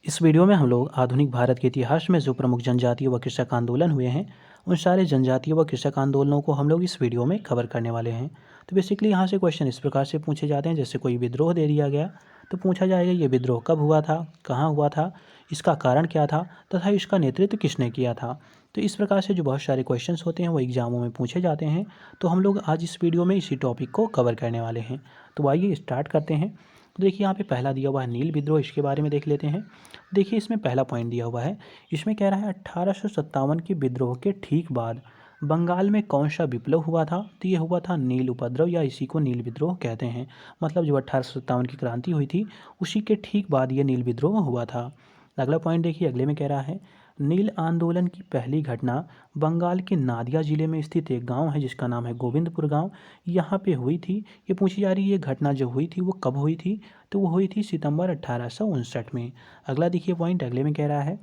इस वीडियो में हम लोग आधुनिक भारत के इतिहास में जो प्रमुख जनजातीय व कृषक आंदोलन हुए हैं उन सारे जनजातीय व कृषक आंदोलनों को हम लोग इस वीडियो में कवर करने वाले हैं। तो बेसिकली यहाँ से क्वेश्चन इस प्रकार से पूछे जाते हैं, जैसे कोई विद्रोह दे दिया गया तो पूछा जाएगा ये विद्रोह कब हुआ था, कहाँ हुआ था, इसका कारण क्या था तथा इसका नेतृत्व किसने किया था। तो इस प्रकार से जो बहुत सारे क्वेश्चंस होते हैं वो एग्जामों में पूछे जाते हैं। तो हम लोग आज इस वीडियो में इसी टॉपिक को कवर करने वाले हैं। तो आइए स्टार्ट करते हैं। तो देखिए यहाँ पे पहला दिया हुआ है नील विद्रोह, इसके बारे में देख लेते हैं। देखिए इसमें पहला पॉइंट दिया हुआ है, इसमें कह रहा है 1857 के विद्रोह के ठीक बाद बंगाल में कौन सा विप्लव हुआ था। तो ये हुआ था नील उपद्रव, या इसी को नील विद्रोह कहते हैं। मतलब जो 1857 की क्रांति हुई थी उसी के ठीक बाद ये नील विद्रोह हुआ था। अगला पॉइंट देखिए, अगले में कह रहा है नील आंदोलन की पहली घटना बंगाल के नादिया जिले में स्थित एक गांव है जिसका नाम है गोविंदपुर गांव, यहाँ पे हुई थी। ये पूछी जा रही है ये घटना जो हुई थी वो कब हुई थी, तो वो हुई थी सितंबर 1859 में। अगला देखिए पॉइंट, अगले में कह रहा है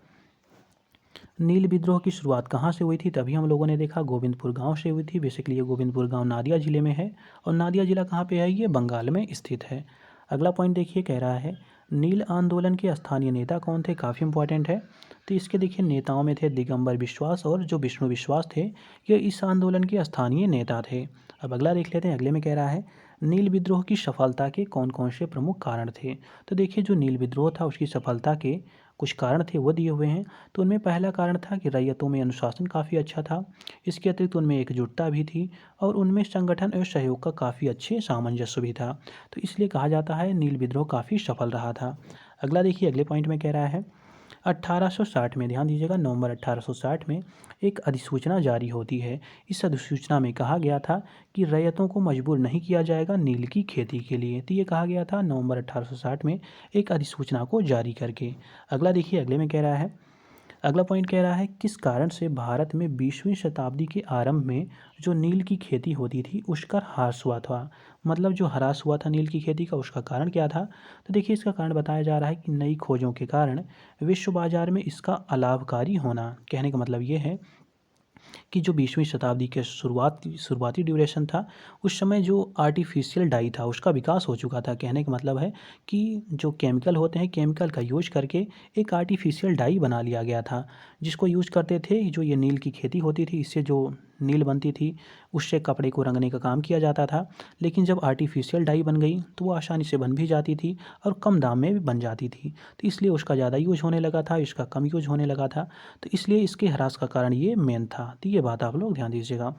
नील विद्रोह की शुरुआत कहाँ से हुई थी। तभी हम लोगों ने देखा गोविंदपुर गांव से हुई थी। बेसिकली ये गोविंदपुर गांव नादिया जिले में है, और नादिया जिला कहाँ पे है, ये बंगाल में स्थित है। अगला पॉइंट देखिए, कह रहा है नील आंदोलन के स्थानीय नेता कौन थे, काफ़ी इंपॉर्टेंट है। तो इसके देखिए नेताओं में थे दिगंबर विश्वास और जो विष्णु विश्वास थे, ये इस आंदोलन के स्थानीय नेता थे। अब अगला देख लेते हैं, अगले में कह रहा है नील विद्रोह की सफलता के कौन कौन से प्रमुख कारण थे। तो देखिए जो नील विद्रोह था उसकी सफलता के कुछ कारण थे वो दिए हुए हैं। तो उनमें पहला कारण था कि रैयतों में अनुशासन काफ़ी अच्छा था। इसके अतिरिक्त उनमें एकजुटता भी थी और उनमें संगठन और सहयोग का काफ़ी अच्छे सामंजस्य भी था। तो इसलिए कहा जाता है नील विद्रोह काफ़ी सफल रहा था। अगला देखिए, अगले पॉइंट में कह रहा है 1860 में, ध्यान दीजिएगा, नवंबर 1860 में एक अधिसूचना जारी होती है। इस अधिसूचना में कहा गया था कि रैयतों को मजबूर नहीं किया जाएगा नील की खेती के लिए। तो ये कहा गया था नवंबर 1860 में एक अधिसूचना को जारी करके। अगला देखिए, अगले में कह रहा है, अगला पॉइंट कह रहा है किस कारण से भारत में 20वीं शताब्दी के आरंभ में जो नील की खेती होती थी उसका ह्रास हुआ था। मतलब जो ह्रास हुआ था नील की खेती का उसका कारण क्या था। तो देखिए इसका कारण बताया जा रहा है कि नई खोजों के कारण विश्व बाजार में इसका अलाभकारी होना। कहने का मतलब ये है कि जो 20वीं शताब्दी के शुरुआती ड्यूरेशन था उस समय जो आर्टिफिशियल डाई था उसका विकास हो चुका था। कहने का मतलब है कि जो केमिकल होते हैं केमिकल का यूज करके एक आर्टिफिशियल डाई बना लिया गया था, जिसको यूज करते थे। जो ये नील की खेती होती थी इससे जो नील बनती थी उससे कपड़े को रंगने का काम किया जाता था। लेकिन जब आर्टिफिशियल डाई बन गई तो वो आसानी से बन भी जाती थी और कम दाम में भी बन जाती थी। तो इसलिए उसका ज़्यादा यूज होने लगा था, इसका कम यूज होने लगा था। तो इसलिए इसके ह्रास का कारण ये मेन था। तो ये बात आप लोग ध्यान दीजिएगा।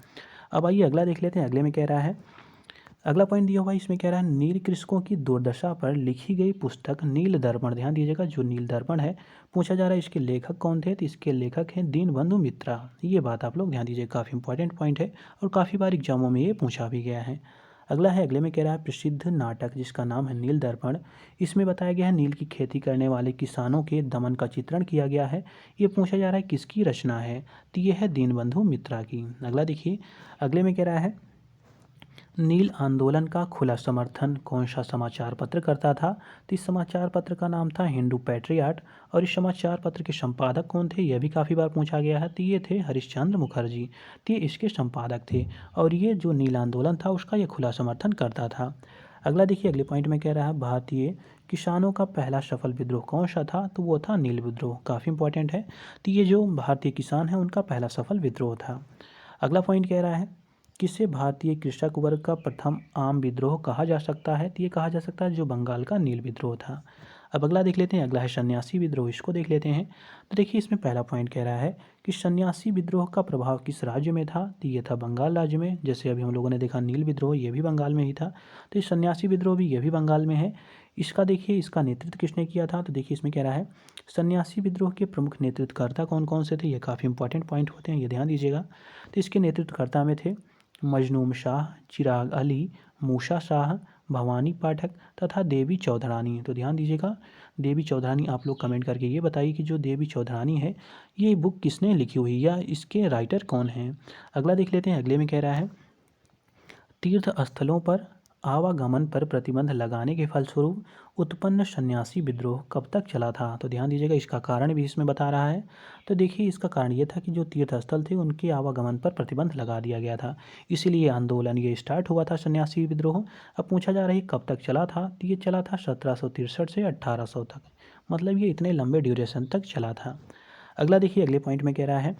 अब आइए अगला देख लेते हैं। अगले में कह रहा है, अगला पॉइंट दिया हुआ है, इसमें कह रहा है नील कृषकों की दुर्दशा पर लिखी गई पुस्तक नील दर्पण। ध्यान दीजिएगा, जो नील दर्पण है पूछा जा रहा है इसके लेखक कौन थे। तो इसके लेखक हैं दीनबंधु मित्रा। ये बात आप लोग ध्यान दीजिए, काफ़ी इंपॉर्टेंट पॉइंट है और काफ़ी बार एग्जामों में ये पूछा भी गया है। अगला है, अगले में कह रहा है प्रसिद्ध नाटक जिसका नाम है नील दर्पण, इसमें बताया गया है नील की खेती करने वाले किसानों के दमन का चित्रण किया गया है। ये पूछा जा रहा है किसकी रचना है। तो ये है दीनबंधु मित्रा की। अगला देखिए, अगले में कह रहा है नील आंदोलन का खुला समर्थन कौन सा समाचार पत्र करता था। तो इस समाचार पत्र का नाम था हिंदू पैट्रियाट, और इस समाचार पत्र के संपादक कौन थे यह भी काफ़ी बार पूछा गया है। तो ये थे हरिश्चंद्र मुखर्जी, तो ये इसके संपादक थे और ये जो नील आंदोलन था उसका ये खुला समर्थन करता था। अगला देखिए, अगले पॉइंट में कह रहा है भारतीय किसानों का पहला सफल विद्रोह कौन सा था। तो वो था नील विद्रोह, काफ़ी इंपॉर्टेंट है। तो ये जो भारतीय किसान हैं उनका पहला सफल विद्रोह था। अगला पॉइंट कह रहा है किसे भारतीय कृषक वर्ग का प्रथम आम विद्रोह कहा जा सकता है। तो ये कहा जा सकता है जो बंगाल का नील विद्रोह था। अब अगला देख लेते हैं, अगला है सन्यासी विद्रोह, इसको देख लेते हैं। तो देखिए इसमें पहला पॉइंट कह रहा है कि सन्यासी विद्रोह का प्रभाव किस राज्य में था। तो ये था बंगाल राज्य में। जैसे अभी हम लोगों ने देखा नील विद्रोह ये भी बंगाल में ही था, तो ये सन्यासी विद्रोह भी ये भी बंगाल में है। इसका देखिए इसका नेतृत्व किसने किया था। तो देखिए इसमें कह रहा है सन्यासी विद्रोह के प्रमुख नेतृत्वकर्ता कौन कौन से थे। ये काफ़ी इंपॉर्टेंट पॉइंट होते हैं, ये ध्यान दीजिएगा। तो इसके नेतृत्वकर्ता में थे मजनूम शाह, चिराग अली, मूसा शाह, भवानी पाठक तथा देवी चौधरानी। तो ध्यान दीजिएगा, देवी चौधरानी आप लोग कमेंट करके ये बताइए कि जो देवी चौधरानी है ये बुक किसने लिखी हुई या इसके राइटर कौन हैं। अगला देख लेते हैं, अगले में कह रहा है तीर्थ स्थलों पर आवागमन पर प्रतिबंध लगाने के फलस्वरूप उत्पन्न सन्यासी विद्रोह कब तक चला था। तो ध्यान दीजिएगा इसका कारण भी इसमें बता रहा है। तो देखिए इसका कारण ये था कि जो तीर्थ स्थल थे उनके आवागमन पर प्रतिबंध लगा दिया गया था, इसीलिए आंदोलन ये स्टार्ट हुआ था सन्यासी विद्रोह। अब पूछा जा रहा है कब तक चला था। तो ये चला था 1763 से 1800 तक। मतलब ये इतने लंबे ड्यूरेशन तक चला था। अगला देखिए, अगले पॉइंट में कह रहा है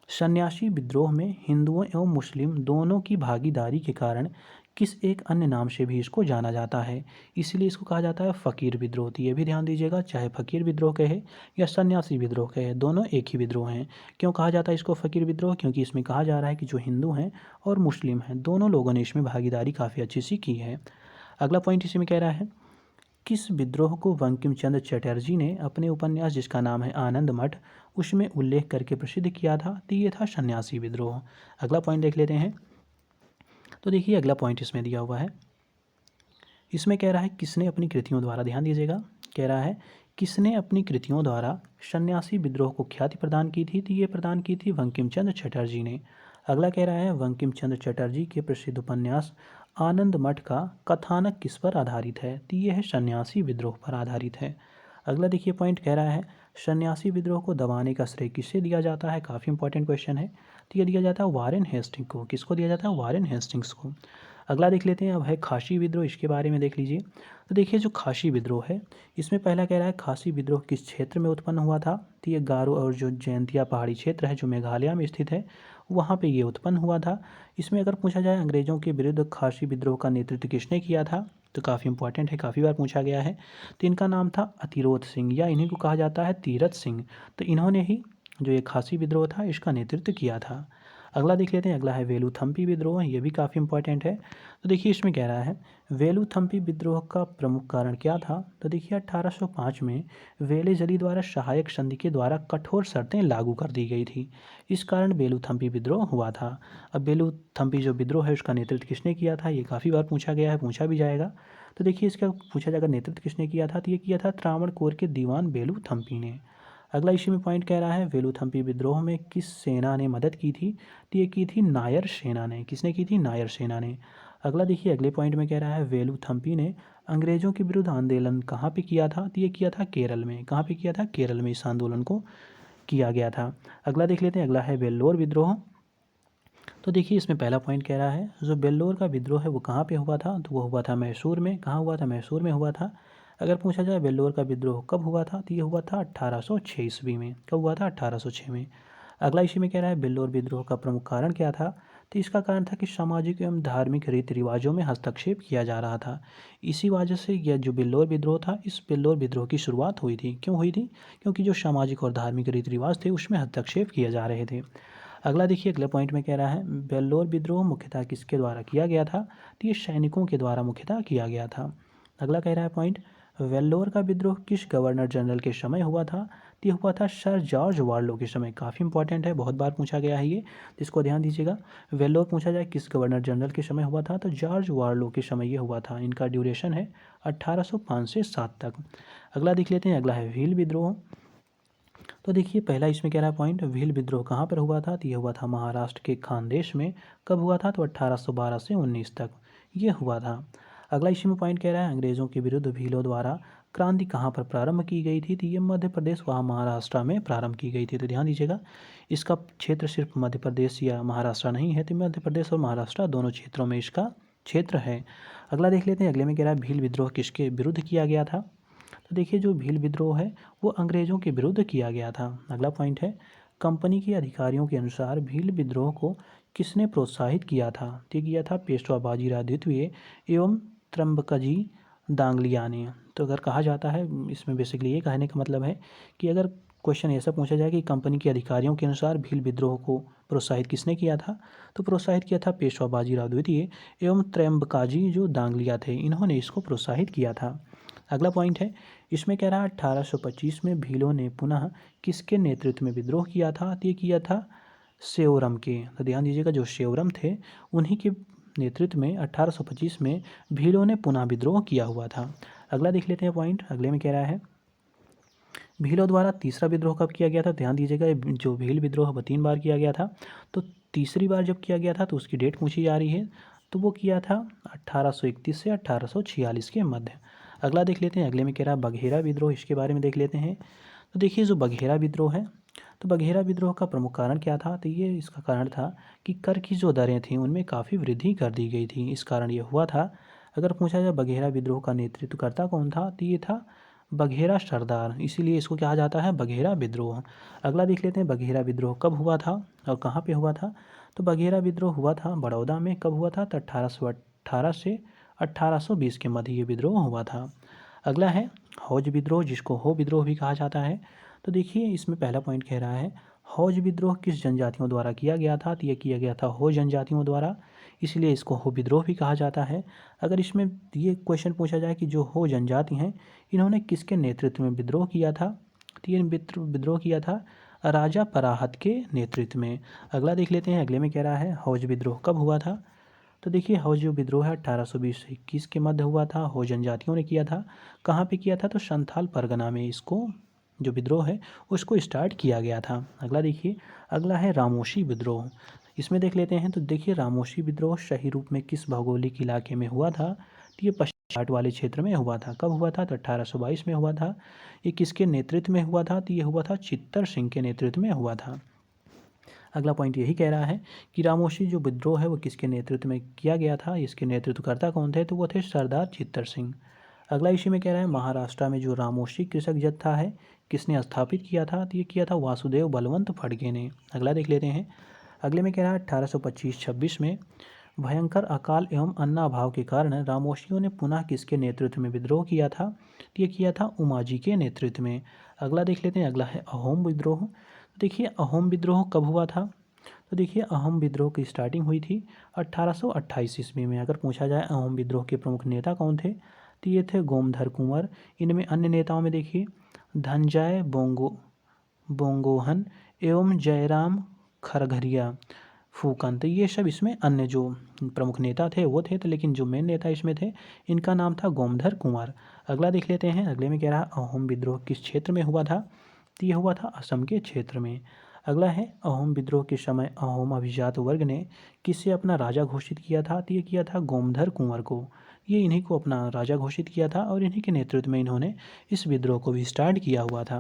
सन्यासी विद्रोह में हिंदुओं एवं मुस्लिम दोनों की भागीदारी के कारण किस एक अन्य नाम से भी इसको जाना जाता है, इसलिए इसको कहा जाता है फ़कीर विद्रोह। तो ये भी ध्यान दीजिएगा, चाहे फ़कीर विद्रोह कहे या सन्यासी विद्रोह कहे, दोनों एक ही विद्रोह हैं। क्यों कहा जाता है इसको फ़कीर विद्रोह? क्योंकि इसमें कहा जा रहा है कि जो हिंदू हैं और मुस्लिम हैं, दोनों लोगों ने इसमें भागीदारी काफ़ी अच्छी सी की है। अगला पॉइंट इसी में कह रहा है किस विद्रोह को बंकिम चंद्र चटर्जी ने अपने उपन्यास जिसका नाम है आनंद मठ उसमें उल्लेख करके प्रसिद्ध किया था? तो ये था सन्यासी विद्रोह। अगला पॉइंट देख लेते हैं। तो देखिए, अगला पॉइंट इसमें दिया हुआ है, इसमें कह रहा है किसने अपनी कृतियों द्वारा, ध्यान दीजिएगा, कह रहा है किसने अपनी कृतियों द्वारा सन्यासी विद्रोह को ख्याति प्रदान की थी? तो ये प्रदान की थी बंकिम चंद्र चटर्जी ने। अगला कह रहा है बंकिम चंद्र चटर्जी के प्रसिद्ध उपन्यास आनंद मठ का कथानक किस पर आधारित है? तो ये है सन्यासी विद्रोह पर आधारित है। अगला देखिए पॉइंट कह रहा है सन्यासी विद्रोह को दबाने का श्रेय किससे दिया जाता है? काफ़ी इंपॉर्टेंट क्वेश्चन है। तो ये दिया जाता है वारेन हेस्टिंग्स को। किसको दिया जाता है? वारेन हेस्टिंग्स को। अगला देख लेते हैं, अब है खासी विद्रोह, इसके बारे में देख लीजिए। तो देखिए जो खासी विद्रोह है, इसमें पहला कह रहा है खासी विद्रोह किस क्षेत्र में उत्पन्न हुआ था? तो ये गारो और जो जयंतिया पहाड़ी क्षेत्र है जो मेघालय में स्थित है, वहाँ पे ये उत्पन्न हुआ था। इसमें अगर पूछा जाए अंग्रेज़ों के विरुद्ध खासी विद्रोह का नेतृत्व किसने किया था, तो काफ़ी इंपॉर्टेंट है, काफ़ी बार पूछा गया है। तो इनका नाम था अतिरोध सिंह, या इन्हीं को कहा जाता है तीरथ सिंह। तो इन्होंने ही जो ये खासी विद्रोह था इसका नेतृत्व किया था। अगला देख लेते हैं, अगला है वेलुथम्पी विद्रोह, ये भी काफ़ी इंपॉर्टेंट है। तो देखिए इसमें कह रहा है वेलुथम्पी विद्रोह का प्रमुख कारण क्या था? तो देखिए 1805 में वेलेजली द्वारा सहायक संधि के द्वारा कठोर शर्तें लागू कर दी गई थी, इस कारण वेलुथम्पी विद्रोह हुआ था। अब वेलुथम्पी जो विद्रोह है उसका नेतृत्व किसने किया था? ये काफ़ी बार पूछा गया है, पूछा भी जाएगा। तो देखिए इसका पूछा जाएगा नेतृत्व किसने किया था, तो ये किया था त्रावणकोर के दीवान वेलुथम्पी ने। अगला इसी में पॉइंट कह रहा है वेलुथम्पी विद्रोह में किस सेना ने मदद की थी? तो ये की थी नायर सेना ने। किसने की थी? नायर सेना ने। अगला देखिए, अगले पॉइंट में कह रहा है वेलुथम्पी ने अंग्रेजों के विरुद्ध आंदोलन कहाँ पे किया था? तो ये किया था केरल में। कहाँ पे किया था? केरल में इस आंदोलन को किया गया था। अगला देख लेते हैं, अगला है वेल्लोर विद्रोह। तो देखिए इसमें पहला पॉइंट कह रहा है जो वेल्लोर का विद्रोह है वो कहाँ पे हुआ था? तो वो हुआ था मैसूर में। कहाँ हुआ था? मैसूर में हुआ था। अगर पूछा जाए वेल्लोर का विद्रोह कब हुआ था, तो ये हुआ था 1806 ईस्वी में। कब हुआ था? 1806 में। अगला इसी में कह रहा है वेल्लोर विद्रोह का प्रमुख कारण क्या था? तो इसका कारण था कि सामाजिक एवं धार्मिक रीति रिवाजों में हस्तक्षेप किया जा रहा था। इसी वजह से यह जो वेल्लोर विद्रोह था, इस वेल्लोर विद्रोह की शुरुआत हुई थी। क्यों हुई थी? क्योंकि जो सामाजिक और धार्मिक रीति रिवाज थे उसमें हस्तक्षेप किए जा रहे थे। अगला देखिए, अगले पॉइंट में कह रहा है वेल्लोर विद्रोह मुख्यतः किसके द्वारा किया गया था? तो ये सैनिकों के द्वारा मुख्यतः किया गया था। अगला कह रहा है पॉइंट वेल्लोर का विद्रोह किस गवर्नर जनरल के समय हुआ था? तो ये हुआ था सर जॉर्ज वार्लो के समय। काफ़ी इंपॉर्टेंट है, बहुत बार पूछा गया है ये, तो इसको ध्यान दीजिएगा। वेल्लोर पूछा जाए किस गवर्नर जनरल के समय हुआ था, तो जॉर्ज वार्लो के समय ये हुआ था। इनका ड्यूरेशन है 1805 से 7 तक। अगला देख लेते हैं, अगला है भील विद्रोह। तो देखिए पहला इसमें कह रहा है पॉइंट भील विद्रोह कहाँ पर हुआ था? तो ये हुआ था महाराष्ट्र के खानदेश में। कब हुआ था? तो 1812 से 19 तक ये हुआ था। अगला इसी में पॉइंट कह रहा है अंग्रेज़ों के विरुद्ध भीलों द्वारा क्रांति कहाँ पर प्रारंभ की गई थी? तो ये मध्य प्रदेश वहाँ महाराष्ट्र में प्रारंभ की गई थी। तो ध्यान दीजिएगा, इसका क्षेत्र सिर्फ मध्य प्रदेश या महाराष्ट्र नहीं है, तो मध्य प्रदेश और महाराष्ट्र दोनों क्षेत्रों में इसका क्षेत्र है। अगला देख लेते हैं, अगले में कह रहा है भील विद्रोह किसके विरुद्ध किया गया था? तो देखिए जो भील विद्रोह है वो अंग्रेज़ों के विरुद्ध किया गया था। अगला पॉइंट है कंपनी के अधिकारियों के अनुसार भील विद्रोह को किसने प्रोत्साहित किया था? तो ये किया था पेशवा बाजीराव द्वितीय एवं त्र्यंबकजी दांगलिया ने। तो अगर कहा जाता है, इसमें बेसिकली ये कहने का मतलब है कि अगर क्वेश्चन ऐसा पूछा जाए कि कंपनी के अधिकारियों के अनुसार भील विद्रोह को प्रोत्साहित किसने किया था, तो प्रोत्साहित किया था पेशवा बाजीराव द्वितीय एवं त्र्यंबकाजी जो दांगलिया थे, इन्होंने इसको प्रोत्साहित किया था। अगला पॉइंट है इसमें कह रहा है 1825 में भीलों ने पुनः किसके नेतृत्व में विद्रोह किया था? तो ये किया था सेवरम के। तो ध्यान दीजिएगा जो सेवरम थे उन्हीं के नेतृत्व में 1825 में भीलों ने पुनः विद्रोह किया हुआ था। अगला देख लेते हैं पॉइंट, अगले में कह रहा है भीलों द्वारा तीसरा विद्रोह कब किया गया था? ध्यान दीजिएगा जो भील विद्रोह 3 बार किया गया था, तो तीसरी बार जब किया गया था तो उसकी डेट पूछी जा रही है, तो वो किया था 1831 से 1846 के मध्य। अगला देख लेते हैं, अगले में कह रहा है बघेरा विद्रोह, इसके बारे में देख लेते हैं। तो देखिए जो बघेरा विद्रोह है, तो बघेरा विद्रोह का प्रमुख कारण क्या था? तो ये इसका कारण था कि कर की जो दरें थीं उनमें काफ़ी वृद्धि कर दी गई थी, इस कारण ये हुआ था। अगर पूछा जाए बघेरा विद्रोह का नेतृत्व करता कौन था, तो ये था बघेरा सरदार, इसीलिए इसको कहा जाता है बघेरा विद्रोह। अगला देख लेते हैं, बघेरा विद्रोह कब हुआ था और कहाँ पे हुआ था। तो बघेरा विद्रोह हुआ था बड़ौदा में। कब हुआ था, तो 1818 से 1820 के मध्य ये विद्रोह हुआ था। अगला है हौज विद्रोह, जिसको हो विद्रोह भी कहा जाता है। तो देखिए इसमें पहला पॉइंट कह रहा है हौज विद्रोह किस जनजातियों द्वारा किया गया था, तो ये किया गया था हो जनजातियों द्वारा, इसलिए इसको हो विद्रोह भी कहा जाता है। अगर इसमें ये क्वेश्चन पूछा जाए कि जो हो जनजाति हैं इन्होंने किसके नेतृत्व में विद्रोह किया था, तो ये विद्रोह किया था राजा पराहत के नेतृत्व में। अगला देख लेते हैं, अगले में कह रहा है हौज विद्रोह कब हुआ था। तो देखिए हौज जो विद्रोह है 1820 से 21 के मध्य हुआ था। हो जनजातियों ने किया था। कहाँ पे किया था, तो संथाल परगना में इसको जो विद्रोह है उसको स्टार्ट किया गया था। अगला देखिए, अगला है रामोशी विद्रोह। इसमें देख लेते हैं, तो देखिए रामोशी विद्रोह सही रूप में किस भौगोलिक इलाके में हुआ था, तो ये पश्चिम घाट वाले क्षेत्र में हुआ था। कब हुआ था, तो 1822 में हुआ था। ये किसके नेतृत्व में हुआ था, तो ये हुआ था चित्तर सिंह के नेतृत्व में हुआ था। अगला पॉइंट यही कह रहा है कि रामोशी जो विद्रोह है वो किसके नेतृत्व में किया गया था, इसके नेतृत्वकर्ता कौन थे, तो वो थे सरदार चित्तर सिंह। अगला इसी में कह रहा है महाराष्ट्र में जो रामोशी कृषक जत्था है किसने स्थापित किया था, तो ये किया था वासुदेव बलवंत फडके ने। अगला देख लेते हैं, अगले में कह रहा है 1825-26 में भयंकर अकाल एवं अन्नाभाव के कारण रामोशियों ने पुनः किसके नेतृत्व में विद्रोह किया था, तो ये किया था उमाजी के नेतृत्व में। अगला देख लेते हैं, अगला है अहोम विद्रोह। देखिए अहोम विद्रोह कब हुआ था, तो देखिए अहोम विद्रोह की स्टार्टिंग हुई थी 1828 ईस्वी में। अगर पूछा जाए अहोम विद्रोह के प्रमुख नेता कौन थे, तो ये थे गोमधर कुंवर। इनमें अन्य नेताओं में देखिए धनंजय बोंगोहन एवं जयराम खरघरिया फूकन, तो ये सब इसमें अन्य जो प्रमुख नेता थे वो थे। तो लेकिन जो मेन नेता इसमें थे इनका नाम था गोमधर कुंवर। अगला देख लेते हैं, अगले में कह रहा अहोम विद्रोह किस क्षेत्र में हुआ था, तो ये हुआ था असम के क्षेत्र में। अगला है अहोम विद्रोह के समय अहोम अभिजात वर्ग ने किससे अपना राजा घोषित किया था, तो ये किया था गोमधर कुंवर को। ये इन्हीं को अपना राजा घोषित किया था और इन्हीं के नेतृत्व में इन्होंने इस विद्रोह को भी स्टार्ट किया हुआ था।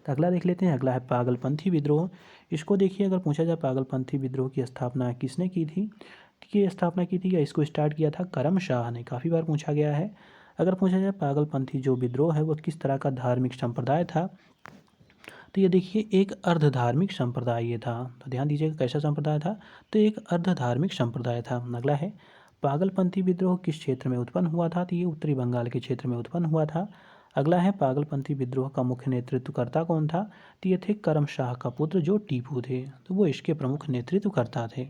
तो अगला देख लेते हैं, अगला है पागलपंथी विद्रोह। इसको देखिए अगर पूछा जाए पागलपंथी विद्रोह की स्थापना किसने की थी, तो ये स्थापना की थी या इसको स्टार्ट किया था करम शाह ने। काफ़ी बार पूछा गया है। अगर पूछा जाए पागलपंथी जो विद्रोह है वो किस तरह का धार्मिक संप्रदाय था, तो ये देखिए एक अर्ध धार्मिक संप्रदाय ये था। तो ध्यान दीजिएगा कैसा संप्रदाय था, तो एक अर्ध धार्मिक संप्रदाय था। अगला है पागलपंथी विद्रोह किस क्षेत्र में उत्पन्न हुआ था, तो ये उत्तरी बंगाल के क्षेत्र में उत्पन्न हुआ था। अगला है पागलपंथी विद्रोह का मुख्य नेतृत्वकर्ता कौन था, तो ये थे करम शाह का पुत्र जो टीपू थे, तो वो इसके प्रमुख नेतृत्वकर्ता थे।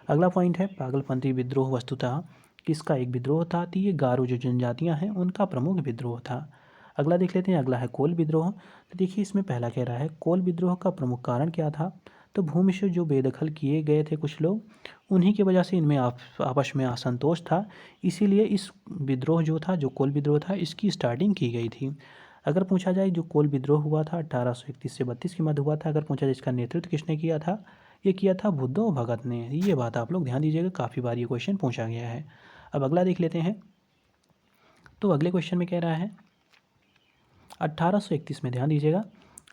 अगला पॉइंट है पागलपंथी विद्रोह वस्तुतः किसका एक विद्रोह था, तो ये गारो जो जनजातियाँ हैं उनका प्रमुख विद्रोह था। अगला देख लेते हैं, अगला है कोल विद्रोह। तो देखिए इसमें पहला कह रहा है कोल विद्रोह का प्रमुख कारण क्या था, तो भूमि से जो बेदखल किए गए थे कुछ लोग, उन्हीं की वजह से इनमें आपस में असंतोष था, इसीलिए इस विद्रोह जो था, जो कोल विद्रोह था, इसकी स्टार्टिंग की गई थी। अगर पूछा जाए जो कोल विद्रोह हुआ था 1831 से 32 के मध्य हुआ था, अगर पूछा जाए इसका नेतृत्व किसने किया था, ये किया था बुद्धो भगत ने। ये बात आप लोग ध्यान दीजिएगा, काफ़ी बार ये क्वेश्चन पूछा गया है। अब अगला देख लेते हैं, तो अगले क्वेश्चन में कह रहा है 1831 में, ध्यान दीजिएगा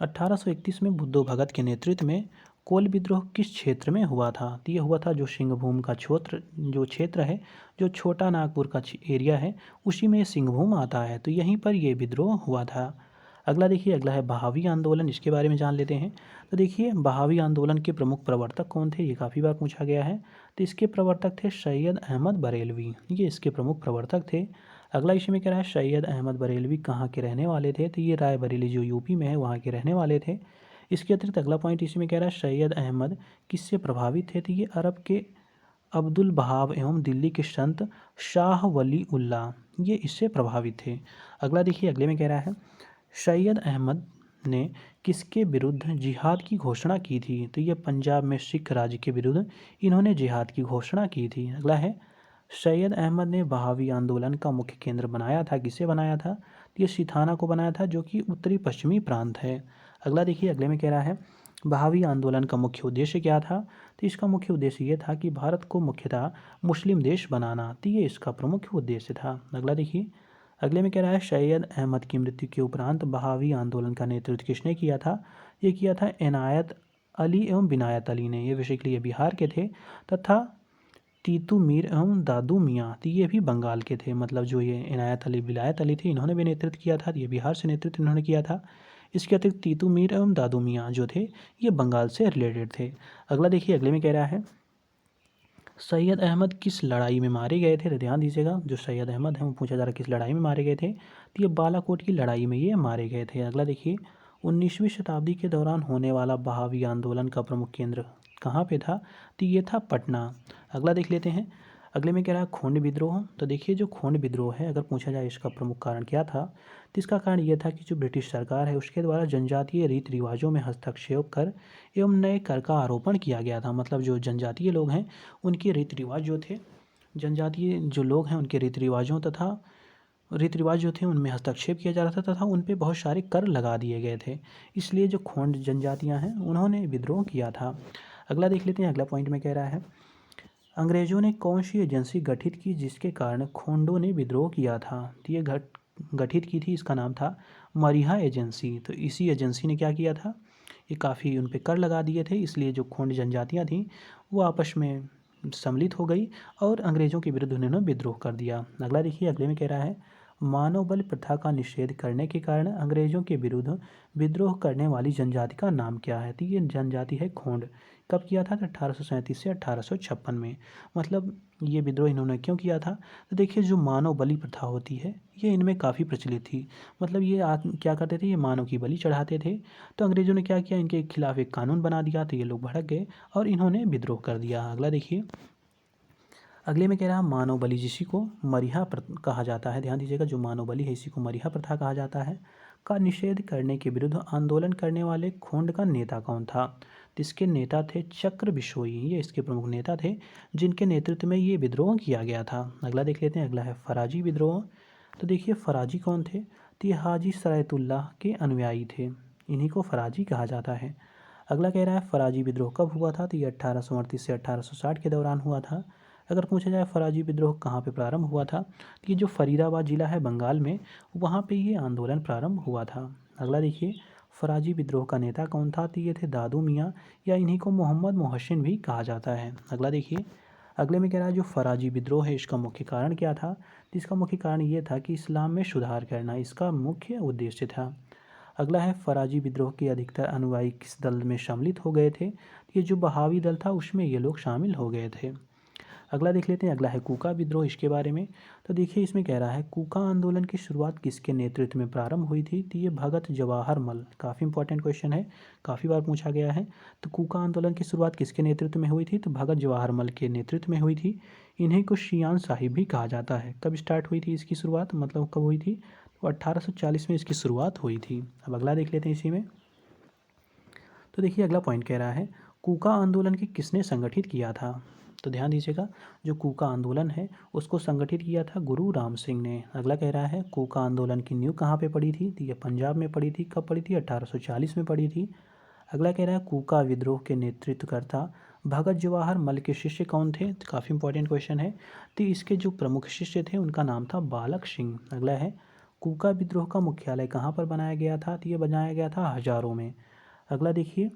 1831 में बुद्धो भगत के नेतृत्व में कोल विद्रोह किस क्षेत्र में हुआ था, तो ये हुआ था जो सिंहभूम का क्षेत्र है, जो छोटा नागपुर का एरिया है, उसी में सिंहभूम आता है, तो यहीं पर ये विद्रोह हुआ था। अगला देखिए, अगला है बहावी आंदोलन। इसके बारे में जान लेते हैं। तो देखिए बहावी आंदोलन के प्रमुख प्रवर्तक कौन थे, ये काफ़ी बार पूछा गया है। तो इसके प्रवर्तक थे सैयद अहमद बरेलवी, ये इसके प्रमुख प्रवर्तक थे। अगला इसी में कह रहा है सैयद अहमद बरेलवी कहाँ के रहने वाले थे, तो ये रायबरेली जो यूपी में है वहाँ के रहने वाले थे। इसके अतिरिक्त अगला पॉइंट इसी में कह रहा है सैयद अहमद किससे प्रभावित थे, तो ये अरब के अब्दुल बहाव एवं दिल्ली के संत शाह वली उल्लाह, ये इससे प्रभावित थे। अगला देखिए, अगले में कह रहा है सैयद अहमद ने किसके विरुद्ध जिहाद की घोषणा की थी, तो ये पंजाब में सिख राज्य के विरुद्ध इन्होंने जिहाद की घोषणा की थी। अगला है सैयद अहमद ने बहावी आंदोलन का मुख्य केंद्र बनाया था, किसे बनाया था, तो ये सिथाना को बनाया था जो कि उत्तरी पश्चिमी प्रांत है। अगला देखिए, अगले में कह रहा है बहावी आंदोलन का मुख्य उद्देश्य क्या था, तो इसका मुख्य उद्देश्य ये था कि भारत को मुख्यतः मुस्लिम देश बनाना, तो ये इसका प्रमुख उद्देश्य था। अगला देखिए, अगले में कह रहा है सैयद अहमद की मृत्यु के उपरांत बहावी आंदोलन का नेतृत्व किसने किया था, ये किया था इनायत अली एवं बिनायत अली ने। ये बेसिकली ये बिहार के थे तथा तीतू मीर एवं दादू मियाँ, तो ये भी बंगाल के थे। मतलब जो ये इनायत अली विलायत अली थे, इन्होंने भी नेतृत्व किया था, ये बिहार से नेतृत्व इन्होंने किया था। इसके अतिरिक्त तीतू मीर एवं दादू मियाँ जो थे, ये बंगाल से रिलेटेड थे। अगला देखिए, अगले में कह रहा है सैयद अहमद किस लड़ाई में मारे गए थे। तो ध्यान दीजिएगा, जो सैयद अहमद हैं वो पूछा जा रहा है किस लड़ाई में मारे गए थे। तो ये बालाकोट की लड़ाई में ये मारे गए थे। अगला देखिए, 19वीं शताब्दी के दौरान होने वाला बहावी आंदोलन का प्रमुख केंद्र कहाँ पे था। तो ये था पटना। अगला देख लेते हैं, अगले में कह रहा है खोंड विद्रोह। तो देखिए, जो खोंड विद्रोह है, अगर पूछा जाए इसका प्रमुख कारण क्या था, तो इसका कारण ये था कि जो ब्रिटिश सरकार है उसके द्वारा जनजातीय रीति रिवाजों में हस्तक्षेप कर एवं नए कर का आरोपण किया गया था। मतलब जो जनजातीय लोग हैं उनके रीति रिवाज जो थे, जनजातीय जो लोग हैं उनके रीति रिवाजों तथा रीति रिवाज जो थे उनमें हस्तक्षेप किया जा रहा था तथा उन पे बहुत सारे कर लगा दिए गए थे। इसलिए जो खोंड जनजातियाँ हैं उन्होंने विद्रोह किया था। अगला देख लेते हैं, अगला पॉइंट में कह रहा है अंग्रेजों ने कौन सी एजेंसी गठित की जिसके कारण खोंडों ने विद्रोह किया था। तो ये गठित की थी, इसका नाम था मरीहा एजेंसी। तो इसी एजेंसी ने क्या किया था, ये काफ़ी उन पे कर लगा दिए थे, इसलिए जो खोंड जनजातियाँ थीं वो आपस में सम्मिलित हो गई और अंग्रेज़ों के विरुद्ध उन्होंने विद्रोह कर दिया। अगला देखिए, अगले में कह रहा है मानव बल प्रथा का निषेध करने के कारण अंग्रेज़ों के विरुद्ध विद्रोह करने वाली जनजाति का नाम क्या है। तो ये जनजाति है खोंड। कब किया था, तो 1837 से 1856 में। मतलब ये विद्रोह इन्होंने क्यों किया था, तो देखिए जो मानव बलि प्रथा होती है ये इनमें काफ़ी प्रचलित थी। मतलब ये क्या करते थे, ये मानव की बलि चढ़ाते थे। तो अंग्रेज़ों ने क्या किया, इनके खिलाफ एक कानून बना दिया, तो ये लोग भड़क गए और इन्होंने विद्रोह कर दिया। अगला देखिए, अगले में कह रहा है मानव बलि जिसी को मरीहा कहा जाता है। ध्यान दीजिएगा, जो मानव बलि है इसी को मरीहा प्रथा कहा जाता है, का निषेध करने के विरुद्ध आंदोलन करने वाले खोंड का नेता कौन था। तो इसके नेता थे चक्र बिशोई, ये इसके प्रमुख नेता थे जिनके नेतृत्व में ये विद्रोह किया गया था। अगला देख लेते हैं, अगला है फराजी विद्रोह। तो देखिए फराजी कौन थे, तो ये हाजी सरायतुल्लाह के अनुयायी थे, इन्हीं को फराजी कहा जाता है। अगला कह रहा है फराजी विद्रोह कब हुआ था, तो ये 1838 से 1860 के दौरान हुआ था। अगर पूछा जाए फराजी विद्रोह कहाँ पे प्रारंभ हुआ था, तो ये जो फरीदाबाद ज़िला है बंगाल में, वहाँ पे ये आंदोलन प्रारंभ हुआ था। अगला देखिए, फराजी विद्रोह का नेता कौन था, तो ये थे दादू मियाँ, या इन्हीं को मोहम्मद मोहसिन भी कहा जाता है। अगला देखिए, अगले में कह रहा है जो फराजी विद्रोह है इसका मुख्य कारण क्या था, तो इसका मुख्य कारण ये था कि इस्लाम में सुधार करना इसका मुख्य उद्देश्य था। अगला है फराजी विद्रोह के अधिकतर अनुयायी किस दल में सम्मिलित हो गए थे, ये जो बहावी दल था उसमें ये लोग शामिल हो गए थे। अगला देख लेते हैं, अगला है कूका विद्रोह, इसके बारे में। तो देखिए इसमें कह रहा है कूका आंदोलन की शुरुआत किसके नेतृत्व में प्रारंभ हुई थी, तो ये भगत जवाहर मल, काफ़ी इंपॉर्टेंट क्वेश्चन है, काफ़ी बार पूछा गया है। तो कूका आंदोलन की शुरुआत किसके नेतृत्व में हुई थी, तो भगत जवाहर मल के नेतृत्व में हुई थी। इन्हीं को शियान साहिब भी कहा जाता है। कब स्टार्ट हुई थी इसकी शुरुआत, मतलब कब हुई थी, तो 1840 में इसकी शुरुआत हुई थी। अब अगला देख लेते हैं इसी में। तो देखिए अगला पॉइंट कह रहा है कूका आंदोलन की किसने संगठित किया था। तो ध्यान दीजिएगा, जो कूका आंदोलन है उसको संगठित किया था गुरु राम सिंह ने। अगला कह रहा है कूका आंदोलन की नींव कहाँ पे पड़ी थी, तो ये पंजाब में पड़ी थी। कब पड़ी थी, 1840 में पड़ी थी। अगला कह रहा है कूका विद्रोह के नेतृत्वकर्ता भगत जवाहर मल के शिष्य कौन थे, तो काफ़ी इंपॉर्टेंट क्वेश्चन है। तो इसके जो प्रमुख शिष्य थे उनका नाम था बालक सिंह। अगला है कूका विद्रोह का मुख्यालय कहाँ पर बनाया गया था, तो ये बनाया गया था हजारों में। अगला देखिए,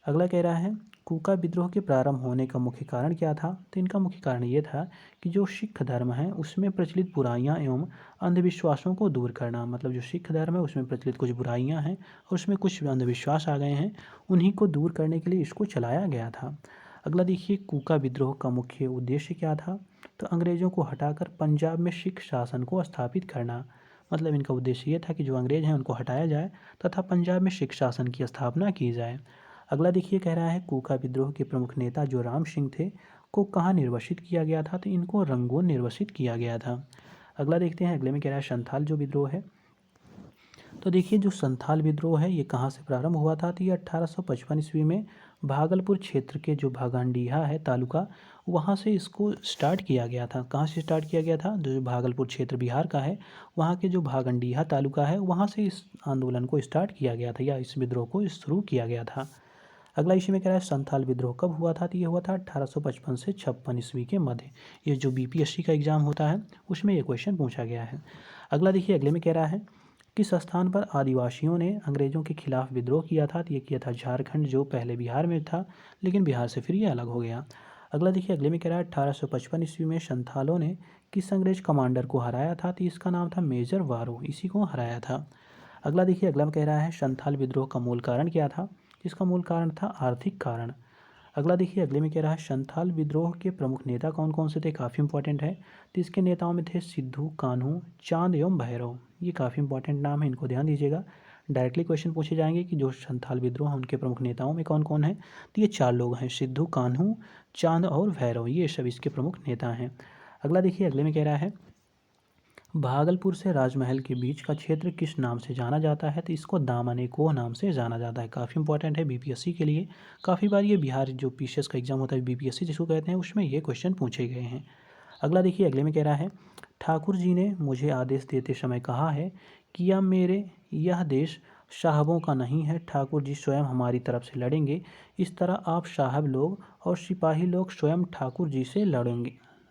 अगला कह रहा है कूका विद्रोह के प्रारंभ होने का मुख्य कारण क्या था, तो इनका मुख्य कारण ये था कि जो सिख धर्म है उसमें प्रचलित बुराइयां एवं अंधविश्वासों को दूर करना। मतलब जो सिख धर्म है उसमें प्रचलित कुछ बुराइयां हैं और उसमें कुछ अंधविश्वास आ गए हैं, उन्हीं को दूर करने के लिए इसको चलाया गया था। अगला देखिए, कूका विद्रोह का मुख्य उद्देश्य क्या था, तो अंग्रेज़ों को हटाकर पंजाब में सिख शासन को स्थापित करना। मतलब इनका उद्देश्य ये था कि जो अंग्रेज़ हैं उनको हटाया जाए तथा पंजाब में सिख शासन की स्थापना की जाए। अगला देखिए कह रहा है कूका विद्रोह के प्रमुख नेता जो राम सिंह थे को कहाँ निर्वासित किया गया था, तो इनको रंगून निर्वासित किया गया था। अगला देखते हैं, अगले में कह रहा है संथाल जो विद्रोह है। तो देखिए जो संथाल विद्रोह है ये कहाँ से प्रारंभ हुआ था, तो ये 1855 ईस्वी में भागलपुर क्षेत्र के जो भागंडीहा है तालुका, वहाँ से इसको स्टार्ट किया गया था। कहाँ से स्टार्ट किया गया था, जो भागलपुर क्षेत्र बिहार का है वहाँ के जो भागंडीहा तालुका है वहाँ से इस आंदोलन को स्टार्ट किया गया था या इस विद्रोह को शुरू किया गया था। अगला इसी में कह रहा है संथाल विद्रोह कब हुआ था, तो ये हुआ था 1855 से 56 ईस्वी के मध्य। ये जो बीपीएससी का एग्जाम होता है उसमें ये क्वेश्चन पूछा गया है। अगला देखिए, अगले में कह रहा है किस स्थान पर आदिवासियों ने अंग्रेजों के खिलाफ विद्रोह किया था, तो ये किया था झारखंड, जो पहले बिहार में था लेकिन बिहार से फिर ये अलग हो गया। अगला देखिए, अगले में कह रहा है 1855 ईस्वी में संथालों ने किस अंग्रेज कमांडर को हराया था, तो इसका नाम था मेजर वारो, इसी को हराया था। अगला देखिए, अगला में कह रहा है संथाल विद्रोह का मूल कारण क्या था, इसका मूल कारण था आर्थिक कारण। अगला देखिए, अगले में कह रहा है संथाल विद्रोह के प्रमुख नेता कौन कौन से थे, काफ़ी इंपॉर्टेंट है। तो इसके नेताओं में थे सिद्धू, कान्हू, चांद एवं भैरव। ये काफ़ी इंपॉर्टेंट नाम है, इनको ध्यान दीजिएगा। डायरेक्टली क्वेश्चन पूछे जाएंगे कि जो संथाल विद्रोह है उनके प्रमुख नेताओं में कौन कौन है, तो ये 4 लोग हैं, सिद्धू, कान्हू, चांद और भैरव, ये सब इसके प्रमुख नेता हैं। अगला देखिए, अगले में कह रहा है भागलपुर से राजमहल के बीच का क्षेत्र किस नाम से जाना जाता है, तो इसको दामन-ए-कोह नाम से जाना जाता है। काफ़ी इंपॉर्टेंट है बीपीएससी के लिए। काफ़ी बार ये बिहार जो पीसीएस का एग्जाम होता है बीपीएससी जिसको कहते हैं, उसमें ये क्वेश्चन पूछे गए हैं। अगला देखिए, अगले में कह रहा है ठाकुर जी ने मुझे आदेश देते समय कहा है कि यह देश साहबों का नहीं है, ठाकुर जी स्वयं हमारी तरफ से लड़ेंगे। इस तरह आप साहब लोग और सिपाही लोग स्वयं ठाकुर जी से